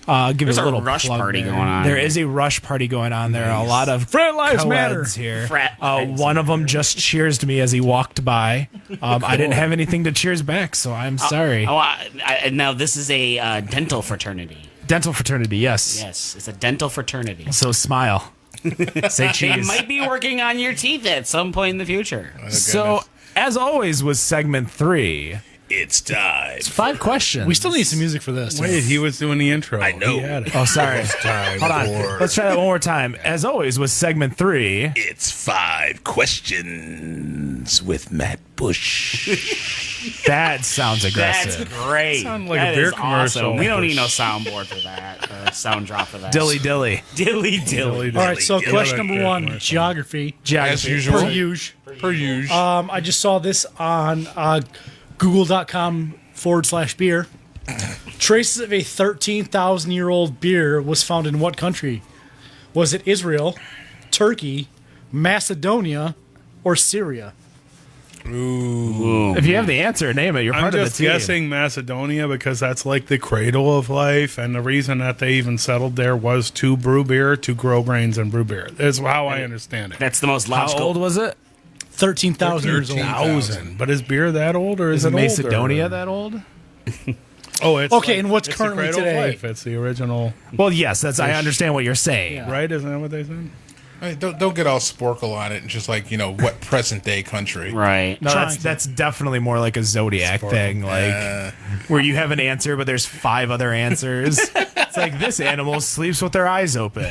Give There's you a little a rush plug party there. going on. There is a rush party going on there. A lot of Frat lives matter. co-eds here. Frat lives One of them just cheersed me as he walked by. I didn't have anything to cheers back, so I'm sorry. Now this is a dental fraternity. Dental fraternity, yes. Yes, it's a dental fraternity. So smile. Say They cheese. might be working on your teeth at some point in the future. So, as always, was segment 3. It's time. It's 5 questions. We still need some music for this. Wait, he was doing the intro. I know. He had it. Oh, sorry. Time Hold on. for Let's try that one more time. As always, was segment 3. It's 5 questions with Matt Bush. That sounds aggressive. That's great. Sound like a That beer is commercial. awesome. We don't need no soundboard for that, or a sound drop for that. Dilly dilly. dilly dilly. All right, so Dilly, question dilly. number 1, geography. As Geography. usual. Per usual. usual. I just saw this on google.com/beer. Traces of a 13,000-year-old beer was found in what country? Was it Israel, Turkey, Macedonia, or Syria? If you have the answer, name it. You're I'm part of the just team. guessing Macedonia because that's like the cradle of life, and the reason that they even settled there was to brew beer, to grow grains and brew beer. That's how I understand it. That's the most How logical. old was it? 13,000 years old. 13,000. But is beer that old, or is it Macedonia older? that old? Oh, it's Okay, and what's it's currently the cradle today? Of life. It's the original, Well, yes, I understand what you're saying. right? Isn't that what they said? Hey, don't get all sporkle on it and just like what present day country. Right. No, Trying that's definitely more like a Zodiac thing, like where you have an answer, but there's 5 other answers. It's like this animal sleeps with their eyes open.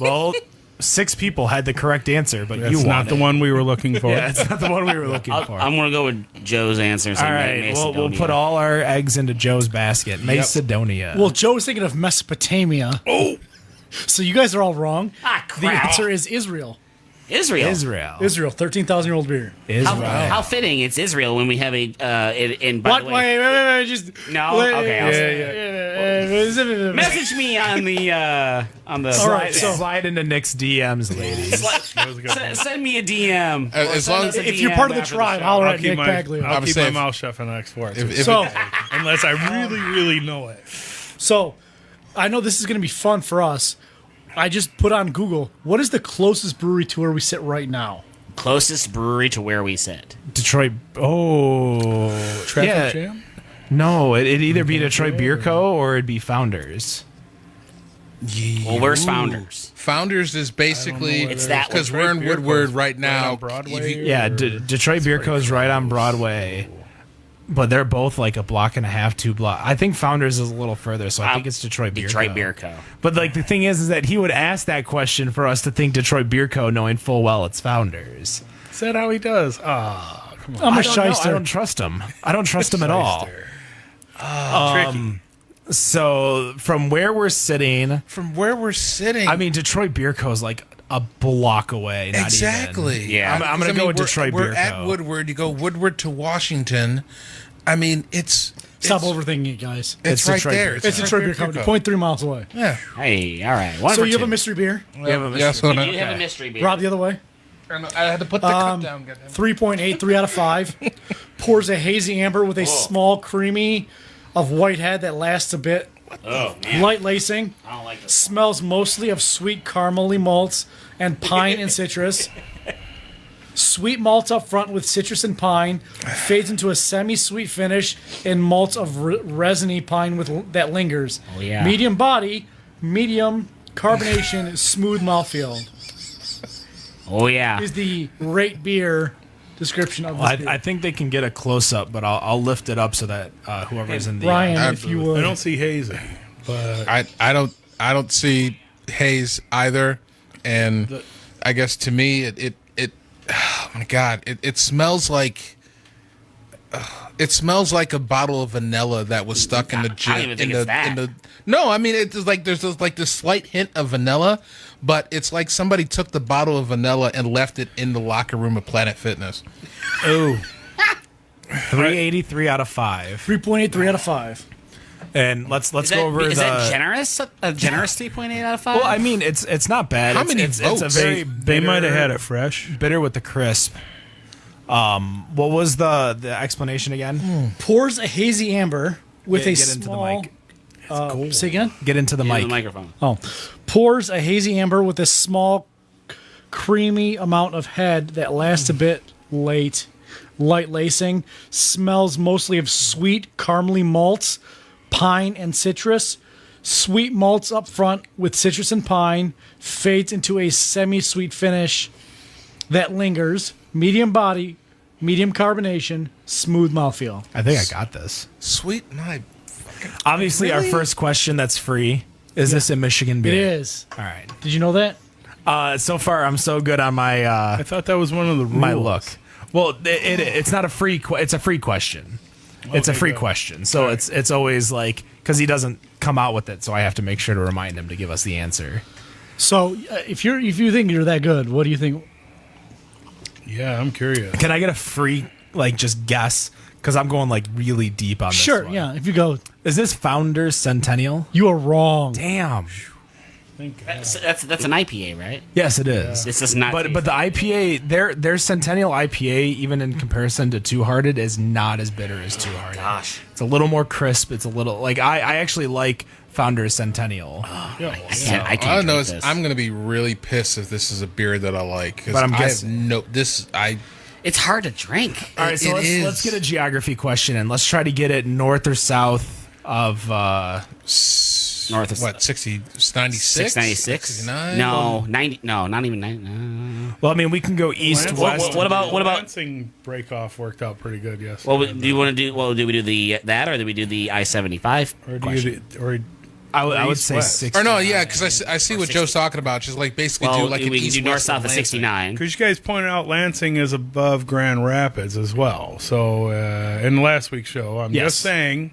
Well, 6 people had the correct answer, but That's you not want the it. one we were looking for. Yeah, it's not the one we were looking for. I'm going to go with Joe's answer. All right, we'll put all our eggs into Joe's basket. Macedonia. Well, Joe was thinking of Mesopotamia. Oh. So you guys are all wrong. Ah, The crap. answer is Israel. Israel. Israel. Israel, 13,000-year-old beer. Israel. How fitting it's Israel when we have a by What? the way, Wait, just No? Okay, I'll say message me on the All right, Slide, so- slide into Nick's DMs, ladies. send me a DM. As long as if you're part of the tribe, holler I'll at keep Nick my, Baglio. I'll keep my safe. mouth shut for the next 4. if So, Unless I really, really know it. so I know this is going to be fun for us. I just put on Google, what is the closest brewery to where we sit right now? Closest brewery to where we sit. Detroit. Oh. Traffic Yeah. jam? No, it'd either be Detroit Beer Co. or it'd be Founders. Well, where's Founders? Founders is basically It's that one. because we're in Detroit Beer Woodward Co's right now. on Broadway. If you- Yeah, Detroit Beer Co. is right on Broadway. But they're both like a block and a half, 2 blocks. I think Founders is a little further, so I think it's Detroit Beer Co. Detroit Beer Co. But like the thing is that he would ask that question for us to think Detroit Beer Co. knowing full well it's Founders. Is that how he does? Ah, come on. I'm a I don't know. I shyster. don't trust him. I don't trust him at all. Tricky. So from where we're sitting, I I mean, Detroit Beer Co. is like a block away. Not exactly. Even. Yeah. I'm going to go with Detroit we're Beer at Co. Woodward. You go Woodward to Washington. I mean, Stop overthinking it, guys. It's It's right Detroit there. Beer It's a Detroit Beer Company, 0.3 miles away. Yeah. Hey, all right. One So for you have two. a mystery beer? Yes, You do have a mystery beer. Rob, the other way. I had to put the cup down. Goddamn. 3.8, 3 out of 5. Pours a hazy amber with a small creamy of white head that lasts a bit. Oh, man. Light lacing. I don't like this. Smells mostly of sweet caramely malts and pine and citrus. Sweet malts up front with citrus and pine. Fades into a semi-sweet finish and malts of resiny pine that lingers. Oh, yeah. Medium body, medium carbonation, smooth mouthfeel Oh, yeah. is the rate beer description of this beer. I think they can get a close up, but I'll lift it up so that whoever's in the Ryan, if you I would. don't see hazy, but I don't see haze either, and I guess to me it oh my god it smells like a bottle of vanilla that was stuck in the I don't even think it's that. no, I mean it's like there's this slight hint of vanilla, but it's like somebody took the bottle of vanilla and left it in the locker room of Planet Fitness. Oh. 383 out of 5. 3.8, 3 out of 5. And let's go over is the. that generous? A generous 3.8 out of 5? Well, I mean, it's not bad. How It's- many it's a votes? very they might have had it fresh. bitter with the crisp. What was the explanation again? Pours a hazy amber with a Get into the small. mic. Say again? Get into the Yeah, mic. the microphone. Oh. Pours a hazy amber with a small, creamy amount of head that lasts a bit late. Light lacing. Smells mostly of sweet, caramely malts, pine, and citrus. Sweet malts up front with citrus and pine. Fades into a semi-sweet finish that lingers. Medium body, medium carbonation, smooth mouthfeel. I think I got this. Sweet my Obviously, our Really? first question that's free is this a Michigan It beer? is. All right. Did you know that? So far, I'm so good on my I thought that was one of the rules. my look. Well, it's not a free. It's a free question. It's a Okay, free good. question, so it's always like because he doesn't come out with it, so I have to make sure to remind him to give us the answer. So, if you think you're that good, what do you think? Yeah, I'm curious. Can I get a free just guess? Because I'm going really deep on this. Sure, one. yeah. If you go, Is this Founders Centennial? you are wrong. Damn. That's an IPA, right? Yes, it is. This is not. But the IPA, their Centennial IPA, even in comparison to Two Hearted, is not as bitter as Two Hearted. Gosh. It's a little more crisp. It's a little I actually like Founders Centennial. I I can't don't know. drink this. I'm gonna be really pissed if this is a beer that I like. 'Cause But I'm I have guessing- It's hard to drink. All right, so It let's is. get a geography question and let's try to get it north or south of. North of what 96, 696. 69? No, 90. No, not even 90. No. Well, I mean, we can go east, Lansing- west. What about- Lansing break-off worked out pretty good yesterday. Well, do you want to do? Well, do we do that, or do we do the I-75? or do you, or I would east, say west. 60. Or no, yeah, because I see what Joe's talking about. Just like basically Well, do like we an can east do north west south of Lansing. 69. because you guys pointed out Lansing is above Grand Rapids as well. So in last week's show, I'm Yes. just saying.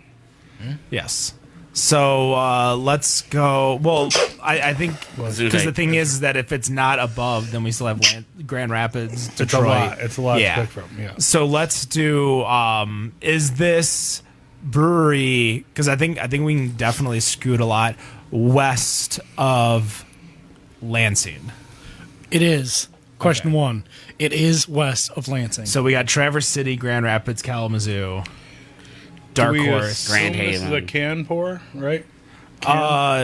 Yes. So let's go. Well, I think because the thing is that if it's not above, then we still have Grand Rapids, It's a Detroit. lot. It's a lot Yeah. to pick from. Yeah. So let's do. Is this brewery? Because I think we can definitely scoot a lot west of Lansing. It is. Question one. It is west of Lansing. So we got Traverse City, Grand Rapids, Kalamazoo, Dark Do we Horse. assume Grand This is a Haven. can pour, right?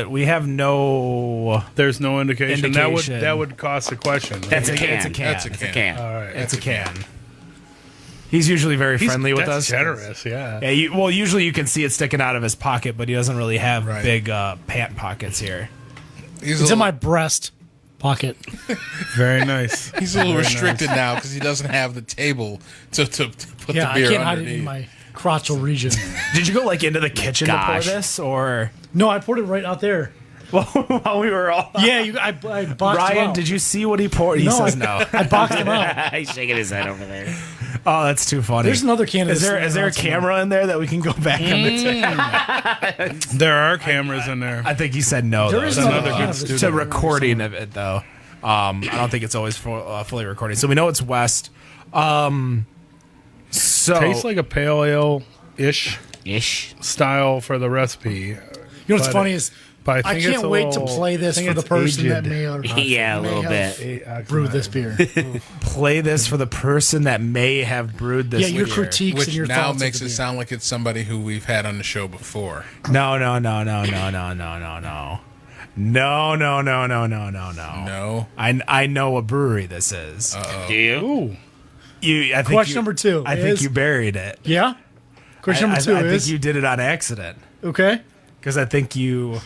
We have no. There's no indication. Indication. That would cost a question. right? It's a can. can. That's a It's a can. can. All right. It's a can. He's usually very friendly with That's us. generous, yeah. Yeah, usually you can see it sticking out of his pocket, but he doesn't really have Right. big pant pockets here. it's in my breast pocket. Very nice. He's a little Very restricted now because he doesn't have the table to put Yeah, the beer I can't hide it underneath. in my crotchal region. Did you go into the kitchen to pour gosh. this, or No, I poured it right out there. while we were all? Yeah, I boxed him Ryan, out. did you see what he poured? He No, says no. I boxed him out. He's shaking his head over there. Oh, that's too funny. There's another can of Is this there thing is there a around somewhere. camera in there that we can go back on the There are cameras in there. I think he said no. There though. is It's another good can of this student. to thing around recording somewhere. of it though. I don't think it's always fully recording. So we know it's West. So Tastes like a pale ale ish Ish. style for the recipe. You know what's But funny is but I think it's can't a wait to little- play this I think for the it's person that aged. may or Yeah, a may little have bit. brewed this beer. play this for the person that may have brewed this. Yeah, your beer. critiques Which and your now thoughts makes of the it beer. sound like it's somebody who we've had on the show before. No. No. I know what brewery this is. Do you? Ooh. I think Question number 2 I think is- you buried it. Yeah. Question number 2 I is think you did it on accident okay. because I think you.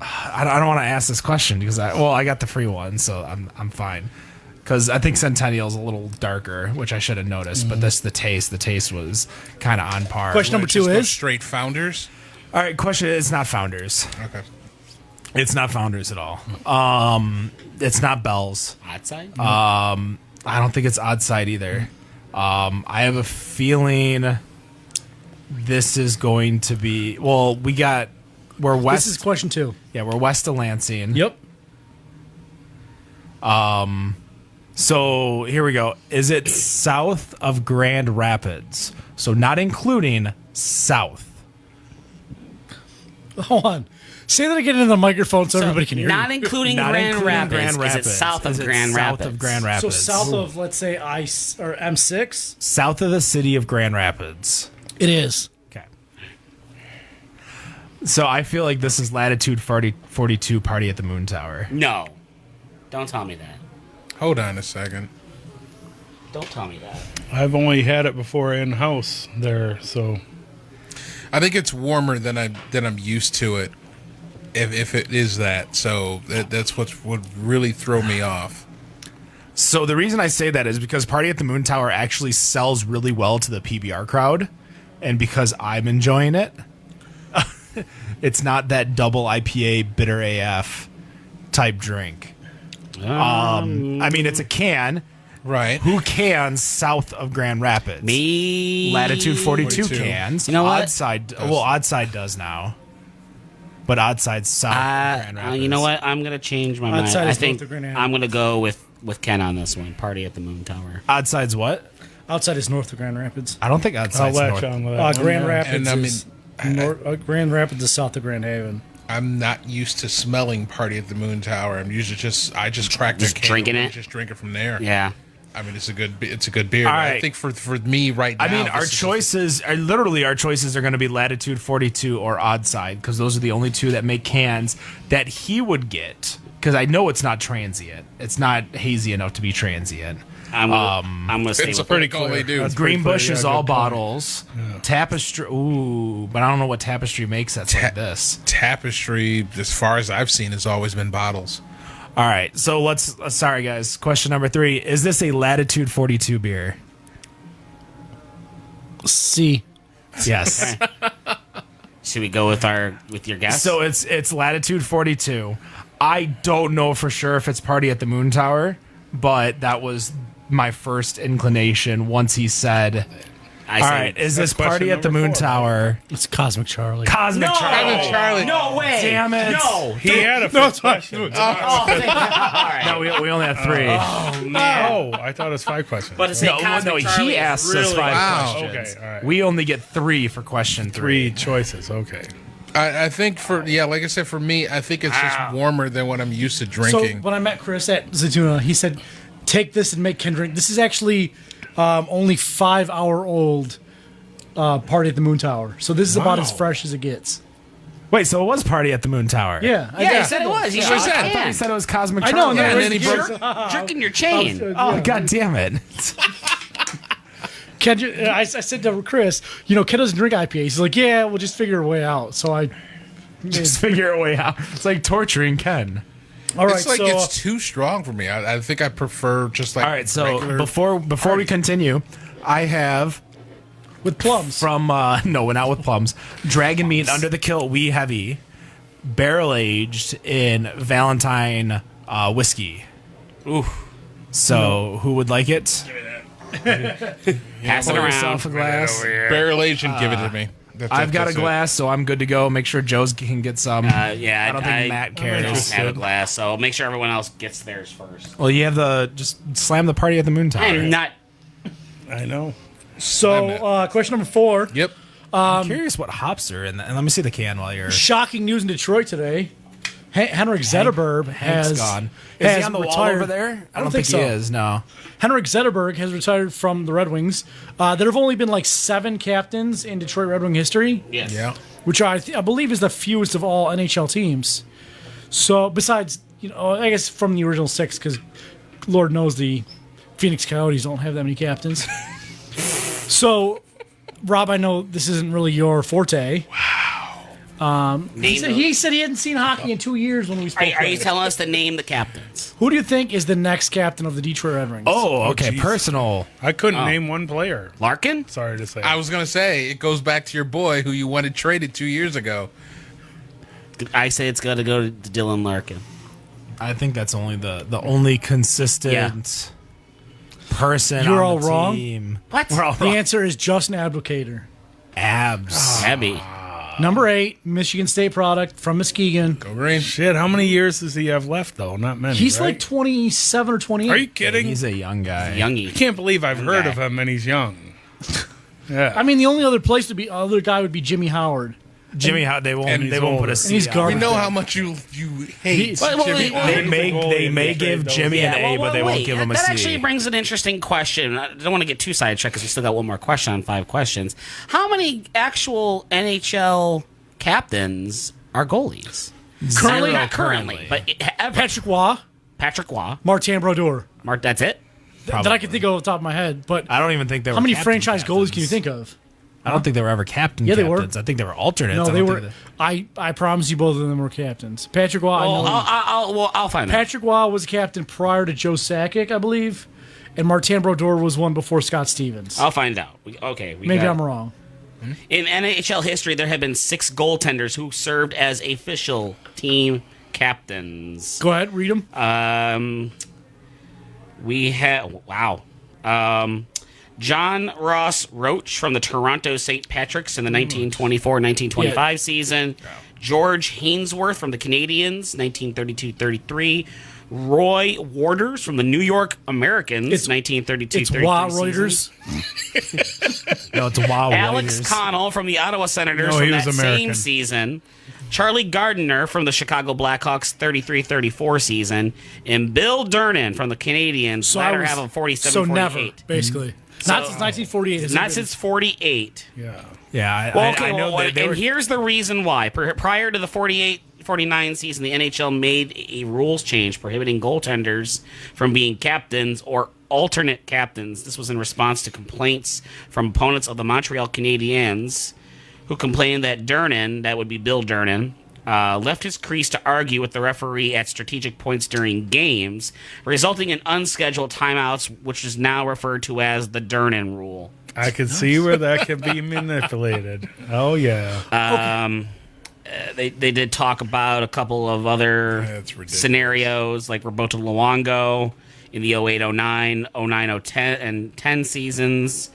I don't want to ask this question because I got the free one, so I'm fine. Because I think Centennial's a little darker, which I should have noticed. But the taste was kind of on par. Question number Just 2 go is straight Founders. All right, question. It's not Founders. Okay. It's not Founders at all. It's not Bell's. Outside? I don't think it's Oddside either. I have a feeling this is going to be. Well, we're west. this is question 2. Yeah, we're west of Lansing. Yep. So here we go. Is it south of Grand Rapids? So not including south. Hold on. Say that again into the microphone so everybody can hear Not you. including Not Grand including Rapids. Grand Is Rapids. it south of Is it Grand south Rapids? of Grand So Rapids. south of, let's say, or M6? South of the city of Grand Rapids. It is. Okay. So I feel like this is latitude 42 Party at the Moon Tower. No. Don't tell me that. Hold on a second. Don't tell me that. I've only had it before in house there, so I think it's warmer than I'm used to it. If it is that, so that's what would really throw me off. So the reason I say that is because Party at the Moon Tower actually sells really well to the PBR crowd, and because I'm enjoying it, it's not that double IPA bitter AF type drink. I mean, it's a can. Right. Who cans south of Grand Rapids? Me. Latitude 42 42. cans. You know what? Oddside does now. But Oddside's south of Grand Rapids. You know what? I'm going to change my mind. Outside I is think north of Grand I'm going to go with Ken on this one. Party at the Moon Tower. Oddside's what? Outside is north of Grand Rapids. I don't think I'll Oddside's latch north. on with that. Grand one. Rapids And I mean, is Grand Rapids is south of Grand Haven. I'm not used to smelling Party at the Moon Tower. I'm usually just crack Just the can drinking open, it? just drink it from there. Yeah. I mean, it's a good beer. All But I right. think for me right now, I mean, our this is- choices are literally our choices are going to be Latitude 42 or Oddside because those are the only two that make cans that he would get. Because I know it's not transient. It's not hazy enough to be transient. I'm gonna stay It's a with pretty Pretty all they clear. do. That's pretty Greenbush clear, is yeah, all good point. bottles. Tapestry. Ooh, but I don't know what Tapestry makes that's like this. Tapestry, as far as I've seen, has always been bottles. All right, so let's. Sorry, guys. Question number 3: is this a Latitude 42 beer? C. Yes. Should we go with your guess? So it's Latitude 42. I don't know for sure if it's Party at the Moon Tower, but that was my first inclination once he said, I "All say right, is this That's Party question at the number Moon 4, Tower?" It's Cosmic Charlie. Cosmic Charlie. Charlie. No way. Damn it. No. He had a first question. Oh, thank God. All right. No, we only have 3. Oh, I thought it was 5 questions. But to say Cosmic Charlie he is asked us really 5 Wow. questions. Okay, all right. We only get 3 for question 3. 3 choices. Okay. I think like I said, for me, I think it's just warmer than what I'm used to So drinking. when I met Chris at Zaytuna, he said, "Take this and make Ken drink." This is actually only 5-hour-old Party at the Moon Tower. So this is about as fresh as it gets. Wait, so it was Party at the Moon Tower? Yeah, Yeah, he said it was. He That's what I shook said. I thought he said it was Cosmic I Charlie. know. Yeah, and And then he then jerking your chain. Oh, god damn it. Ken, I said to Chris, Ken doesn't drink IPAs. He's like, yeah, we'll just figure a way out. So I, Just figure a way out. It's like torturing Ken. all right. It's like so it's too strong for me. I think I prefer just like All right, so regular before we continue, I have with plums. from no, not with plums. Dragon Meat Under the Kilt Wee Heavy, barrel aged in Valentine whiskey. Ooh. So who would like it? Pass it Pour around. yourself a glass. Barrel Asian, give it to me. I've got a That's it. glass, so I'm good to go. Make sure Joe's can get some. Yeah, I don't think Matt I cares. don't have a glass, so I'll make sure everyone else gets theirs first. Well, you have just slam the party at the moon tower. I'm not. I know. So, question number 4. Yep. I'm curious what hops are in that. And let me see the can while you're. Shocking news in Detroit today. Henrik Zetterberg Hank's has gone. Is he has on the wall retired. over there? I don't think think he so. is. No. Henrik Zetterberg has retired from the Red Wings. There have only been like 7 captains in Detroit Red Wing history, Yes. Yeah. which I believe is the fewest of all NHL teams. So besides, I guess from the original 6, because Lord knows the Phoenix Coyotes don't have that many captains. So, Rob, I know this isn't really your forte. He said he hadn't seen hockey in 2 years when we spoke. Are you telling us to name the captains? Who do you think is the next captain of the Detroit Red Wings? Oh, okay. geez. Personal. I couldn't name one player. Larkin? Sorry to say. I was gonna say it goes back to your boy who you wanted traded 2 years ago. I say it's got to go to Dylan Larkin. I think that's only the only consistent person You're on all the wrong? team. What? We're all The wrong. answer is Justin Abdelkader. Abs. Abby. Number 8, Michigan State product from Muskegon. Go Green. Shit, how many years does he have left, though? Not many. He's right? like 27 or 28. Are you kidding? He's a young guy. I Youngie. can't believe I've Young heard guy. of him and he's young. Yeah. I mean, the only other guy would be Jimmy Howard. Jimmy, how they won't and they he's won't put older. a C And he's on garbage. We it. know how much you hate Well, Jimmy. They may goalie in the give trade, Jimmy Yeah, an A, but they won't wait, give him a that C. actually brings an interesting question. I don't want to get too sidetracked because we still got one more question on 5 questions. How many actual NHL captains are goalies? Currently- Not currently, but ever. Patrick Waugh, Patrick Waugh. Martin Brodeur. Mark, that's it? That I can think of off the top of my head. But I don't even think they were. how many captain franchise goalies can you captains. think of? I don't think they were ever captain. Yeah, they were. captains. I think they were alternates. No, I they don't were. think I promise you, both of them were captains. Patrick Waugh. Well, I know. I'll find out. Patrick Waugh was a captain prior to Joe Sakic, I believe, and Martin Brodeur was one before Scott Stevens. I'll find out. We Maybe got- I'm wrong. In NHL history, there have been 6 goaltenders who served as official team captains. Go ahead, read them. We have John Ross Roach from the Toronto St. Patricks in the 1924-1925 Yeah. season. George Hainsworth from the Canadiens, 1932-33. Roy Warders from the New York Americans, It's 1932-33 Waugh season. Reuters. No, it's a Wow. Alex Warriors. Connell from the Ottawa Senators No, from he that was same American. season. Charlie Gardiner from the Chicago Blackhawks 33-34 season. And Bill Durnan from the Canadiens, So latter I was- half of 47-48. So never, basically. Not since 1948. has it Not been- since 48. Yeah. Yeah, Well, I know that they and were. here's the reason why. Prior to the 48-49 season, the NHL made a rules change prohibiting goaltenders from being captains or alternate captains. This was in response to complaints from opponents of the Montreal Canadiens, who complained that Durnan, that would be Bill Durnan, left his crease to argue with the referee at strategic points during games, resulting in unscheduled timeouts, which is now referred to as the Durnan rule. I could see where that could be manipulated. Oh, yeah. They did talk about a couple of other That's ridiculous. scenarios, like Roberto Luongo in the 08-09, 09-010, and 10 seasons.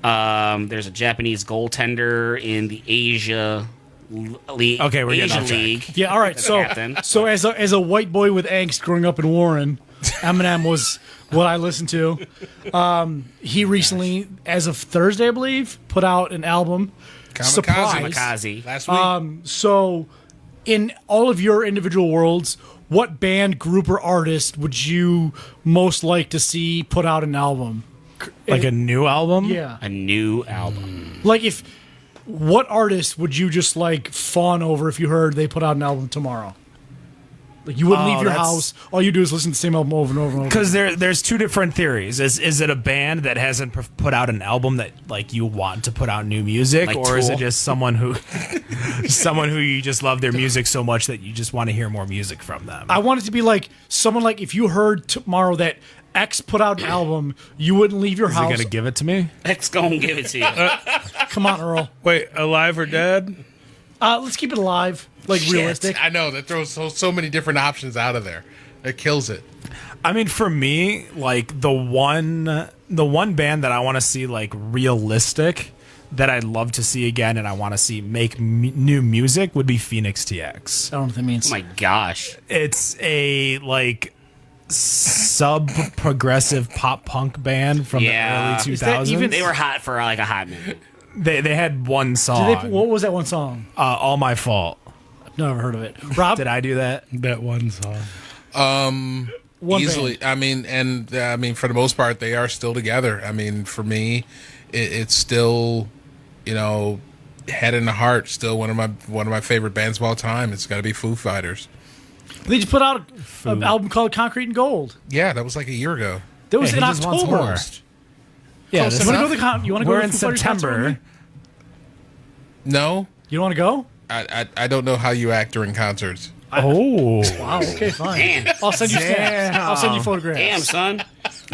There's a Japanese goaltender in the Asia League. Okay, we're getting Asia off track. League. Yeah, all right. So, captain. so as a white boy with angst growing up in Warren, Eminem was what I listened to. He recently, as of Thursday, I believe, put out an album. Surprise. Kamikaze. Last week. So, in all of your individual worlds, what band, group, or artist would you most like to see put out an album? Like a new album? Yeah. A new album. Like what artist would you just like fawn over if you heard they put out an album tomorrow? Like you wouldn't Oh, leave your that's- house. All you do is listen to the same album over and over and over. Because there's two different theories. Is it a band that hasn't put out an album that like you want to put out new music, Like or is it Tool? just someone who you just love their music so much that you just want to hear more music from them? I want it to be like someone like if you heard tomorrow that X put out an album, you wouldn't leave your Is he house. gonna give it to me? Let's go and give it to you. Come on, Earl. Wait, alive or dead? Let's keep it alive, like realistic. I know that throws so many different options out of there. It kills it. I mean, for me, like the one band that I want to see like realistic that I'd love to see again and I want to see make new music would be Phoenix TX. I don't know what that means. Oh my gosh. It's a like sub-progressive pop punk band from Yeah. the early Is that 2000s. even- They were hot for like a hot minute. They had one song, What was that one song? All My Fault. Never heard of it. Rob, Did I do that? That one song. one Easily. band. I mean, for the most part, they are still together. I mean, for me, it's still, head and heart. Still one of my favorite bands of all time. It's got to be Foo Fighters. They just put out an album called Concrete and Gold. Yeah, that was like a year ago. That was Yeah, in he just wants October. more. Yeah, Close this- You want to go to the You want to go we're to in the Foo Fighters concert with September. me? No, You don't want to go? I don't know how you act during concerts. Oh, Wow. Okay, fine. Damn. I'll send you snaps. I'll send you photographs. Damn, son.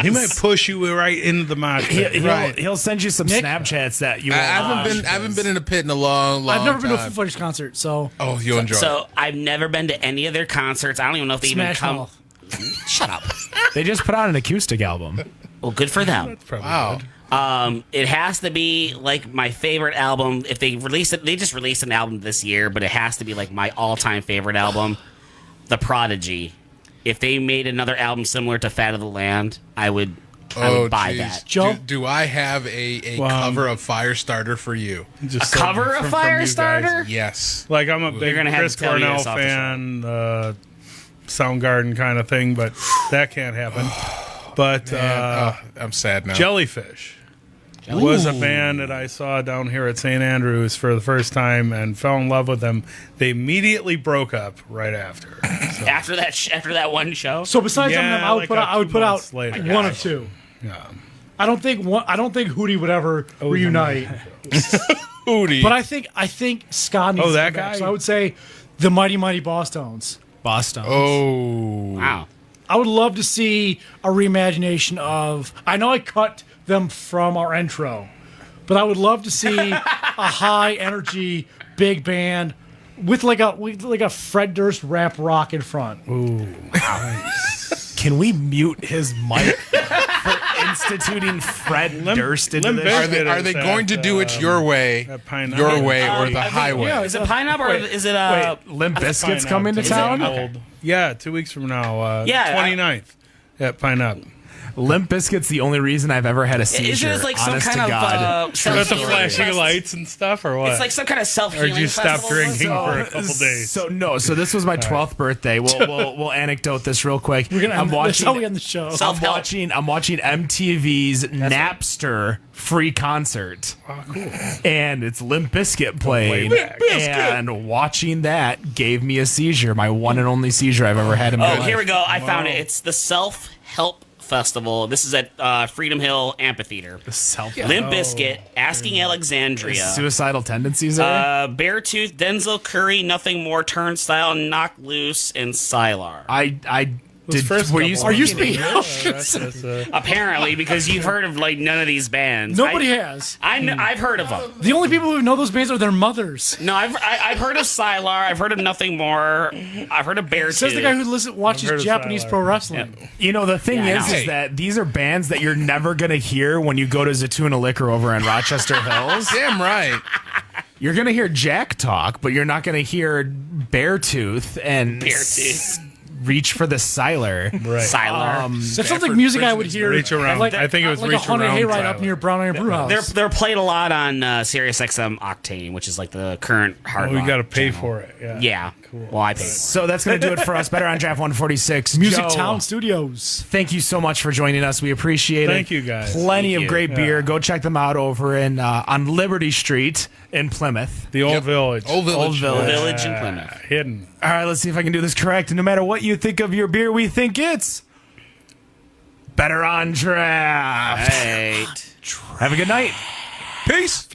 He might push you right into the mosh pit. he'll send you some Nick? Snapchats that you. I won't haven't been in a pit in a long I've never time. been to a Foo Fighters concert, so Oh, you'll enjoy it. So I've never been to any of their concerts. I don't even know if they Smash even come. Mouth. Shut up. They just put out an acoustic album. Well, good for them. Probably Wow. good. It has to be like my favorite album. If they release it, they just released an album this year, but it has to be like my all-time favorite album, The Prodigy. If they made another album similar to Fat of the Land, I would buy geez. that. Joe? Do I have a cover of Firestarter for you? Just Cover of from you guys. Firestarter? Yes. Like, I'm a big gonna have Chris to tell me Cornell this off the fan, Soundgarden kind of thing, but that can't happen. But I'm sad now. Jellyfish was a band that I saw down here at St. Andrews for the first time and fell in love with them. They immediately broke up right after. So, After that one show? So besides Yeah, them, I would like put out, about I would 2 put out months later. one of two. yeah. I don't think Hootie would ever reunite, Hootie. but I think ska needs to that come back. guy? So I would say the Mighty Mighty Boss Tones. Boston. Oh. Wow. I would love to see a reimagination of. I know I cut them from our intro, but I would love to see a high energy big band with like a Fred Durst rap rock in front. Can we mute his mic for instituting Fred Durst into Limp this? Bizkit Are they is going to do it your way, at Pine your Island. way, or the yeah, highway? Is it Pineapple or is it Wait, Limp Bizkit's coming to Is it town? old? Yeah, 2 weeks from now. Yeah, 29th at Pine Up. Limp Bizkit's the only reason I've ever had a seizure. Is it like some honest kind to of God. With the self-healing flashing fest- lights and stuff, or what? It's like some kind of or self-healing did you stop festival. drinking for a couple days? So this was my 12th birthday. We'll anecdote this real quick. We're gonna I'm that's how we watching end the show. Self-help. I'm watching MTV's Napster free concert. Oh, cool. And it's Limp Bizkit playing. Way back. And watching that gave me a seizure, my one and only seizure I've ever had in my Oh, life. here we go. I found it. It's the Self-Help Festival. This is at Freedom Hill Amphitheater. Self Limp Bizkit, Asking Alexandria, suicidal tendencies there. Beartooth, Denzel Curry, Nothing More, Turnstile, Knock Loose, and Sylar. I did. first Were you couple. Are you speaking? speaking? Apparently, because you've heard of like none of these bands. Nobody has. I've heard of them. The only people who know those bands are their mothers. No, I've heard of Sylar. I've heard of Nothing More. I've heard of Beartooth. Says the guy who I've heard watches of Japanese Sylar. pro wrestling. You know, the thing Yeah, I know. is that these are bands that you're never going to hear when you go to Zatuna Liquor over in Rochester Hills. Damn right. You're going to hear Jack talk, but you're not going to hear Beartooth and Beartooth. Reach for the Siler. Right. Sylar. That sounds like music I would hear. Reach Around. Like, I think it was like Reach a haunted Around hayride up Tyler. near Brown Iron Brew House. They're played a lot on Sirius XM Octane, which is like the current hard We rock got to pay channel. for it. Yeah. Yeah. Cool. Well, I paid. So that's going to do it for us. Better on Draft 146. Music Joe, Town Studios. thank you so much for joining us. We appreciate it. Thank you, guys. Plenty Thank of you. great beer. Go check them out over in on Liberty Street in Plymouth. The old Yep. village. Old Village. Old Village. Village in Plymouth. Hidden. All right, let's see if I can do this correct. No matter what you think of your beer, we think it's better on draft. Right. Have a good night. Peace.